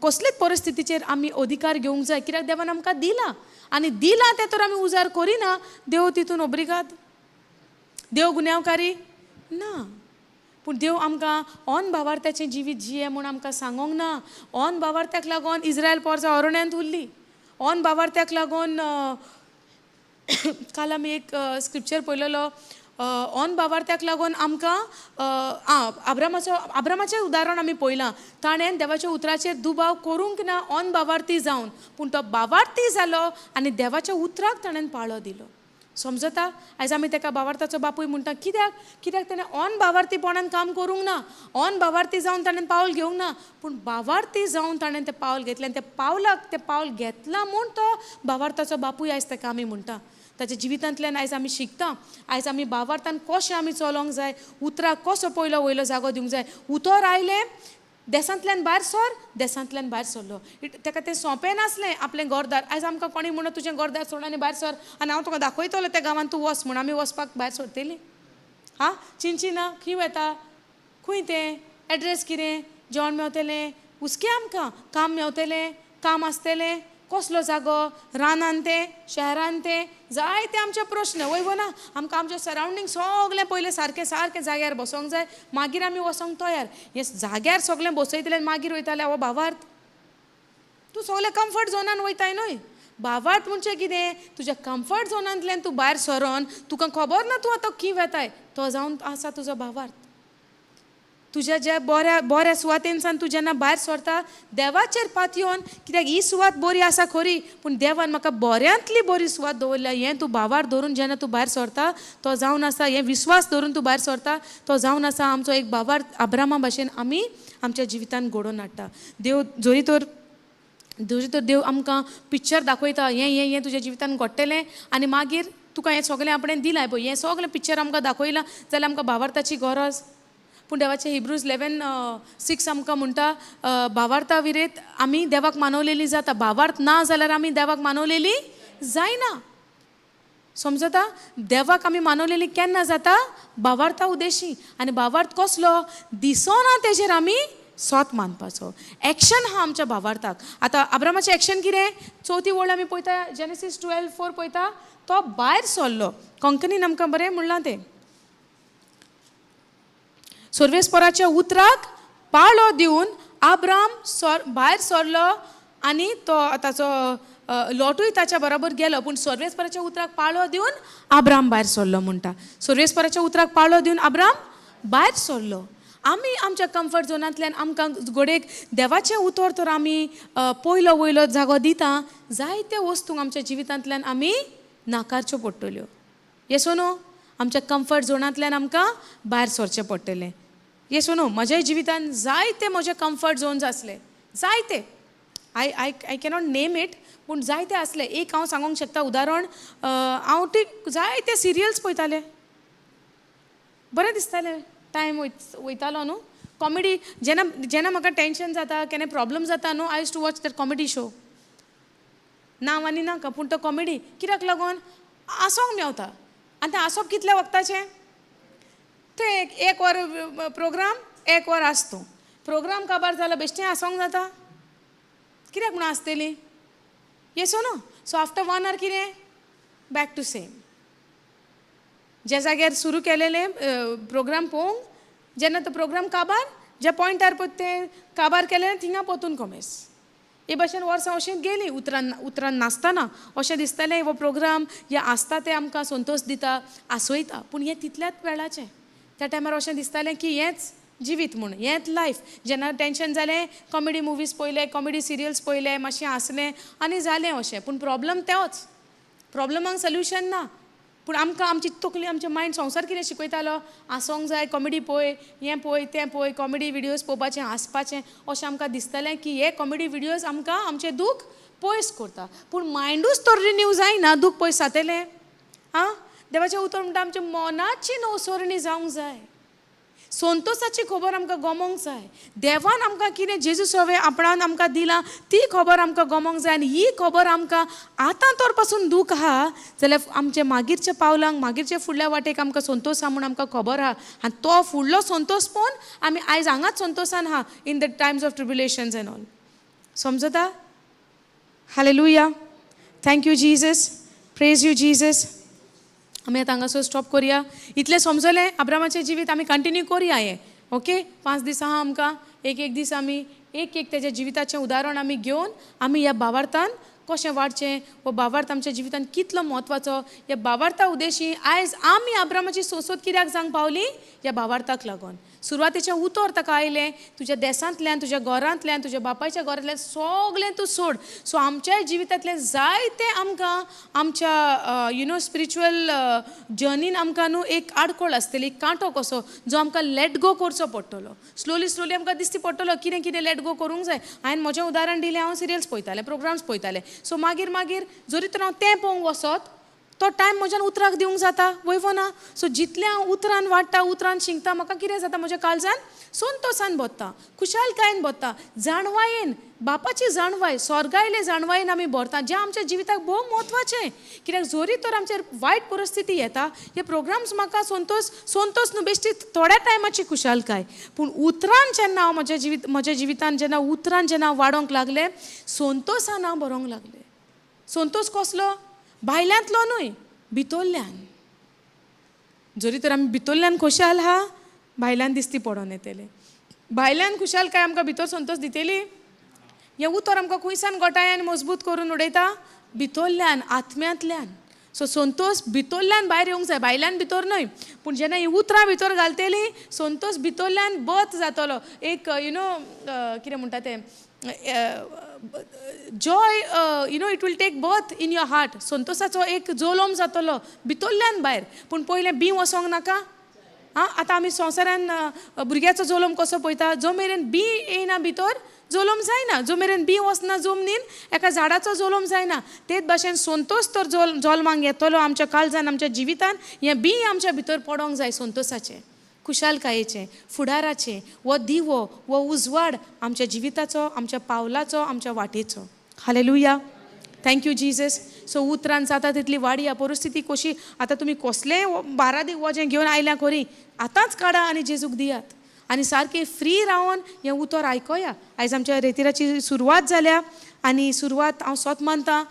[SPEAKER 1] कसलेच परिस्थितीचेर आमी अधिकार घेवंक जाय, कित्याक देवान आमकां दिला आनी दिला ते तर आमी उजार करिना. देव तितून ओब्रिगाद, देव गुन्यांवकारी ना. पूण देव आमकां ओन भावार्थ्याचें जिवीत जिये म्हूण आमकां सांगोंक ना. ओन भावार्थ्याक लागून इस्रायल पोरसां अरण्यांत उरलीं. ओन भावार्थ्याक लागून काल आमी एक स्क्रिप्चर पळयलेलो. ओन भावार्थ्याक लागून आमकां आब्रामाचें उदाहरण आमी पळयलां. ताणें देवाच्या उतराचेर दुबाव करूंक ना ओन भावार्थी जावन, पूण तो भावार्थी जालो आनी देवाच्या उतराक ताणें पाळो दिलो. समजता? आयज आमी ताका भावार्थाचो बापूय म्हणटा. कित्याक ताणें ओन भावार्थीपणान काम करूंक ना, ओन भावार्थी जावन ताणें पावल घेवंक ना, पूण भावार्थी जावन ताणें तें पावल घेतलें आनी त्या पावलाक तें पावल घेतलां म्हूण तो भावार्थाचो बापूय आयज ताका आमी म्हणटा. ताच्या जिवितांतल्यान आयज आमी शिकता. आयज आमी भावार्थान कशें आमी चलोंक जाय, उतराक कसो पयलो वयलो जागो दिवंक जाय. उतर आयलें, देसांतल्यान भायर सर, देसांतल्यान भायर सरलो. ताका तें सोंपें नासलें आपलें घरदार. आयज आमकां कोणी म्हणून तुजें घरदार सोड आनी भायर सर आनी हांव तुका दाखयतलो त्या गांवांत तूं वच म्हूण आमी वचपाक भायर सरतलीं. हां, चिंचिना खंय वता, खंय तें एड्रेस कितें, जेवण मेवतलें, हुस्कें आमकां काम मेवतलें, काम आसतलें, कसलो जागो, रानान तें, शहरान तें, जायते आमचे प्रश्न वयव ना. आमकां आमचें सरावंडींग सगळें पयलें सारकें जाग्यार बसोंक जाय, मागीर आमी वसोंक तयार. हें जाग्यार सगळें बसयतलें आनी मागीर वयतालें हो भावार्थ. तूं सगळें कम्फर्ट झोनान वयताय न्हय. भावार्थ म्हणजे कितें? तुज्या कम्फर्ट झोनांतल्यान तूं भायर सरोन तुका खबर ना तूं आतां खंय वेताय, तो जावन आसा तुजो भावार्थ. तुज्या ज्या बऱ्या सुवातेन सावन तूं जेन्ना भायर सरता देवाचेर पातयेवन, कित्याक ही सुवात बरी आसा खरी, पूण देवान म्हाका बऱ्यांतली बरी सुवात दवरल्या, हें तूं भावार्थ धरून जेन्ना तूं भायर सरता तो जावन आसा, हें विश्वास धरून तूं भायर सरता तो जावन आसा आमचो एक भावार्थ. अब्रामा भाशेन आमी आमच्या जिवितांत घडोवन हाडटा. देव जोरी तर देव आमकां पिक्चर दाखयता, हें तुज्या जिवितांत घडटलें आनी मागीर तुका हें सगळें आपणें दिलां पळय, हें सगळें पिक्चर आमकां दाखयलां जाल्यार आमकां भावार्थाची गरज. पूण देवाचें हिब्रूज 11:6 आमकां म्हणटा भावार्था विरेत आमी देवाक मानवलेलीं जाता. भावार्थ ना जाल्यार आमी देवाक मानवलेलीं जायना. समजता? देवाक आमी मानवलेलीं केन्ना जाता? भावार्था उद्देशी. आनी भावार्थ कसलो? दिसना तेजेर आमी सोत मानपाचो. एक्शन हा आमच्या भावार्थाक. आतां अब्रामाचें एक्शन कितें? चवथी वळ आमी पळयता, जेनेसीस 12:4 पळयता, तो भायर सरलो. कोंकणीन आमकां बरें म्हणलां तें. सर्वेस्पराच्या उतराक पाळो दिवन अब्राम भायर सरलो आनी तो ताचो लोटूय ताच्या बरोबर गेलो, पूण सर्वेस्पराच्या उतराक पाळो दिवन अब्राम भायर सरलो म्हणटा. सर्वेस्पराच्या उतराक पाळो दिवन अब्राम भायर सरलो. आमी आमच्या कम्फर्ट झोनांतल्यान आमकां घोडेक देवाचें उतर तर आमी पयलो वयलो जागो दिता, जायत्यो वस्तू आमच्या जिवितांतल्यान आमी नाकारच्यो पडटल्यो. येसो न्हू? आमच्या कम्फर्ट झोनांतल्यान आमकां भायर सरचें पडटलें. येसो न्हू? म्हज्या जिवितांत जायते म्हजे कम्फर्ट झोन्स आसले, जायते. आय कॅनॉट नेम इट, पूण जायते आसले. एक हांव सांगूंक शकता उदाहरण. हांव जायते सिरियल्स पळयतालें, बरें दिसतालें. टायम वयतालो न्हू. कॉमेडी जेन्ना म्हाका टेंशन जाता, केन्ना प्रॉब्लम जाता न्हू, I use to watch that comedy show. नांव आनी नाका, पूण तो कॉमेडी कित्याक लागून आसोंक मेवता. आनी तें आसप कितल्या वक्ताचें? तें एक वर प्रोग्राम, एक वर आसतो. प्रोग्राम काबार जालो बेश्टें आसोंक जाता? कित्याक म्हूण आसतली? येसो न्हू? सो आफ्टर 1 hour कितें? Back to same. ज्या जाग्यार सुरू केलेलें प्रोग्राम पळोवंक, जेन्ना तो प्रोग्राम काबार, ज्या पॉयंटार पळय तें काबार केलें थिंगा पोतून कोमेस. हे भाशेन वर्सां अशीं गेलीं उतरान नासतना अशें दिसतालें हो प्रोग्राम हे आसता तें आमकां संतोश दिता, आसयता, पूण हें तितल्याच वेळाचें. त्या टायमार अशें दिसतालें की हेंच जिवीत म्हूण, हेंच लायफ. जेन्ना टेंशन जालें, कॉमेडी मुवीज पळयले, कॉमेडी सिरियल्स पळयले, मातशें हांसलें आनी जालें अशें. पूण प्रॉब्लम तेंच, प्रॉब्लमांक सोल्युशन ना. पूण आमकां आमची तकली, आमचें मायंड संवसार कितें शिकयतालो? आसोंक जाय, कॉमेडी पळय, हें पळय, तें पळय, कॉमेडी विडियोज पळोवपाचें, हांसपाचें. अशें आमकां दिसतालें की हे कॉमेडी विडियोज आमकां आमचें दूख पयस करता. पूण मायंडूच तर रिन्यू जायना, दूख पयस जातलें? आं, देवाचें उतर म्हणटा आमच्या मनाची नवसरणी जावंक जाय. संतोषाची खबर आमकां गोमोंक जाय. देवान आमकां कितें जेजूस हांवें आपणान आमकां दिलां ती खबर आमकां गोमोंक जाय. आनी ही खबर आमकां आतां तर पासून दूख आहा जाल्यार आमच्या मागीरच्या पावलांक मागीरच्या फुडल्या वाटेक आमकां संतोश आहा म्हूण आमकां खबर आहा. आनी तो फुडलो संतोश पळोवन आमी आयज हांगाच संतोशान आहा in the times of tribulations and all. समजता? Hallelujah. Thank you Jesus. Praise you Jesus. आमी आतां हांगासर स्टॉप करुया. इतलें समजलें अब्रामाचें जिवीत आमी कंटिन्यू करुया हें. ओके 5 दीस आहा आमकां. एक दीस आमी एक तेज्या जिविताचें उदाहरण आमी घेवन आमी ह्या भावार्थान कशें वाडचें वो भावार्थ आमच्या जिवितान कितलो म्हत्वाचो ह्या भावार्था उद्देशी आयज आमी अब्रामाची सोसोत कित्याक जावंक पावली ह्या भावार्थाक लागून. सुरवातेचें उतर ताका आयलें तुज्या देसांतल्यान तुज्या घरांतल्यान तुज्या बापायच्या घरांतल्यान सगळें तूं सोड. सो आमच्या जिवितांतले जायते आमकां आमच्या स्पिरिच्युअल जर्नीन आमकां न्हू एक आडखळ आसतली एक कांटो कसो जो आमकां लेट गो करचो पडटलो. स्लोली आमकां दिसती पडटलो कितें लेट गो करूंक जाय. हांवें म्हजें उदाहरण दिलें. हांव सिरियल्स पळयतालें प्रोग्राम्स पळयतालें. सो मागीर जरी तर हांव तें पळोवंक वचत तो टायम म्हज्यान उतराक दिवंक जाता वयवो ना. सो जितलें हांव उतरान वाडटा उतरान शिंकता म्हाका कितें जाता म्हज्या काळजान संतोशान भरता खुशालकायेन भरता जाणवायेन बापाची जाणवाय स्वर्गायले जाणवायेन आमी भरता जें आमच्या जिविताक भोव म्हत्वाचें. कित्याक जरी तर आमचेर वायट परिस्थिती येता हे प्रोग्राम्स म्हाका संतोश न्हू बेश्टी थोड्या टायमाची खुशालकाय. पूण उतरान जेन्ना हांव म्हज्या जिवितान जेन्ना उतरान जेन्ना वाडोंक लागलें संतोशान हांव बरोंक लागलें. संतोश कसलो? भायल्यांतलो न्हय भितरल्यान. जरी तर आमी भितरल्यान खुशाल आहा भायल्यान दिसती पडोन येतलें. भायल्यान खुशाल काय आमकां भितर संतोश दितली? हें उतर आमकां खंयसान गोठाय आनी मजबूत करून उडयता? भितरल्यान आत्म्यांतल्यान. सो संतोश भितरल्यान भायर येवंक जाय भायल्यान भितर न्हय. पूण जेन्ना ही उतरां भितर घालतली संतोश भितरल्यान बत जातलो. एक कितें म्हणटा तें joy it will take birth in your heart. संतोशाचो एक जोलोम जातलो भितरल्यान भायर. पूण पयलें बी वसोंक नाका. आतां आमी संवसारान भुरग्याचो जोलोम कसो पळयता जो मेरेन बी येयना भितर जोलोम जायना. जो मेरेन बी वचना जमनीन एका झाडाचो जोलोम जायना. तेच भाशेन संतोश तर जल्माक येतलो आमच्या काळजान आमच्या जिवितान हें बी आमच्या भितर पडोंक जाय संतोशाचें खुशालकायेचें फुडाराचें वो दिवो वो उजवाड आमच्या जिविताचो आमच्या पावलाचो आमच्या वाटेचो. हालेलुया. Thank you Jesus. सो उतरान जाता तितली वाडया. परिस्थिती कशी आतां तुमी कसलेंय 12 दीस वजें घेवन आयल्या खरी आतांच काडा आनी जेजूक दियात आनी सारकें फ्री रावन हें उतर आयकया. आयज आमच्या रेतिराची सुरवात जाल्या आनी सुरवात हांव सोत मानतां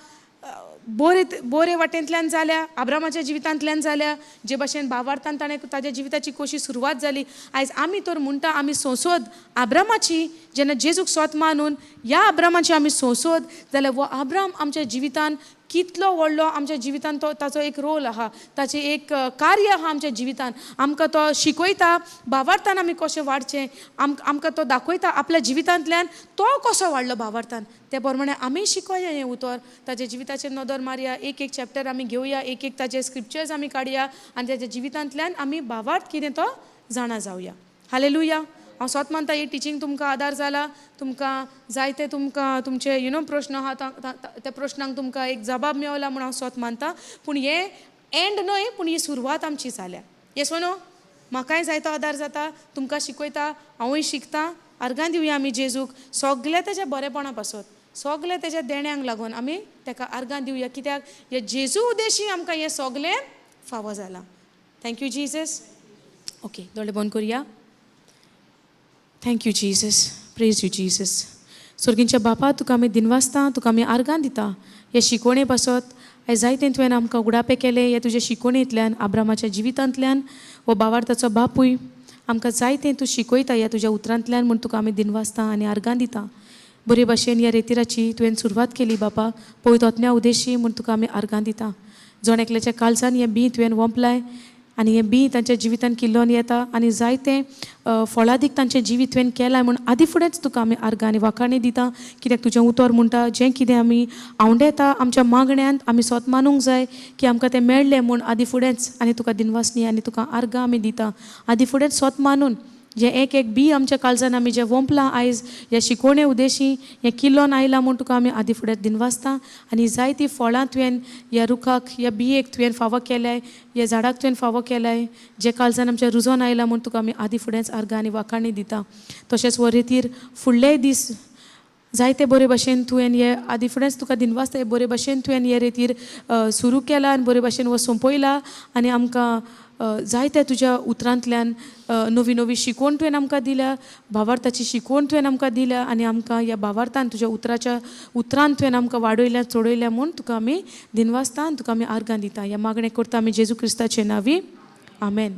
[SPEAKER 1] बोरे वाटेंतल्यान जाल्या अब्रामाच्या जिवितांतल्यान जाल्या जे भाशेन भावार्थान ताणें ताज्या जिविताची कशी सुरवात जाली. आयज आमी तर म्हणटा आमी संसद अब्रामाची जेन्ना जेजूक सोत मानून ह्या अब्रामाची आमी संसद जाल्यार वो अब्राम आमच्या जिवितान कितलो व्हडलो आमच्या जिवितान तो ताचो एक रोल आहा ताचें एक कार्य आहा आमच्या जिवितान. आमकां तो शिकयता भावार्थान आमी कशें वाडचें. आमकां तो दाखयता आपल्या जिवितांतल्यान तो कसो वाडलो भावार्थान. ते प्रमाणे आमी शिकोया हें उतर ताच्या जिविताचेर नदर मारया. एक चॅप्टर आमी घेवया एक ताचे स्क्रिप्चर्स आमी काडया आनी ताच्या जिवितांतल्यान आमी भावार्थ कितें तो जाणा जावया. हालेलुया. हांव सोत मानता ही टिचींग तुमकां आदार जाला. तुमकां जायते तुमचे प्रश्न आहा त्या प्रश्नांक तुमकां एक जबाब मेवला म्हूण हांव सोत मानता. पूण हे एंड न्हय पूण ही सुरवात आमची जाल्या. येस नो म्हाकाय जायतो आदार जाता तुमकां शिकयता हांवूय शिकता. अर्गां दिवया आमी जेजूक सगळे तेज्या बरेपणा पासत सगळे तेज्या देण्यांक लागून आमी ताका अर्गां दिवया. कित्याक हे जेजू उद्देशी आमकां हें सगळें फावो जालां. Thank you Jesus. ओके दोळे बंद करुया. Thank you Jesus. Praise you Jesus. सर्गींच्या बापा तुका आमी दिनवासता तुका आमी आर्गां दिता. हे शिकोवणे पासत आयज जायते तुवें आमकां उगडापे केले हे तुजे शिकोवणेंतल्यान अब्रामाच्या जिवितांतल्यान वो भावार्थाचो बापूय आमकां जायतें तूं शिकयता ह्या तुज्या उतरांतल्यान म्हूण तुका आमी दिनवासता आनी आर्गां दिता. बरे भाशेन ह्या रेतिराची तुवें सुरवात केली बापा पवित्र उद्देशी म्हूण तुका आमी आर्गां दिता. जण एकल्याच्या काळजान हें बी तुवें वंपलाय आनी हें बी तांच्या जिवितान किल्लोन येता आनी जायतें फळादीक तांचें जिवीत तुवें केलां म्हूण आदी फुडेंच तुका आमी आर्गां आनी वाखाणी दिता. कित्याक तुजें उतर म्हणटा जें कितें आमी आवंडेता आमच्या मागण्यांत आमी सोत मानूंक जाय की आमकां तें मेळ्ळें म्हूण आदी फुडेंच. आनी तुका दिनवासनी आनी तुका आर्गां आमी दिता आदी फुडेंच सोत मानून जे एक एक बी आमच्या काळजान आमी जे वोंपलां आयज ह्या शिकोवणे उद्देशी हें किल्लोन आयलां म्हूण तुका आमी आदी फुडें दिनवासता आनी जायतीं फळां तुवें ह्या रुखाक ह्या बियेक तुवें फावो केल्याय ह्या झाडाक तुवें फावो केल्याय जे काळजान आमच्या रुजोन आयलां म्हूण तुका आमी आदी फुडेंच आर्गां आनी वाखाणी दिता तशेंच वो रितीर फुडलेय दीस जायते बरे भाशेन तुवें हे आदी फुडेंच तुका दिनवासता बरे भाशेन तुवें हे रितीर सुरू केला आनी बरे भाशेन वो सोंपयला आनी आमकां जायत्या तुज्या उतरांतल्यान नवी नवी शिकवण तुवें आमकां दिल्या भावार्थाची शिकवण तुवें आमकां दिल्या आनी आमकां ह्या भावार्थान तुज्या उतरांत तुवें आमकां वाडयल्या चोडयल्या म्हूण तुका आमी दिनवासता आनी तुका आमी आर्गां दिता ह्या मागणें करता आमी जेजू क्रिस्ताचे नांवी आमेन.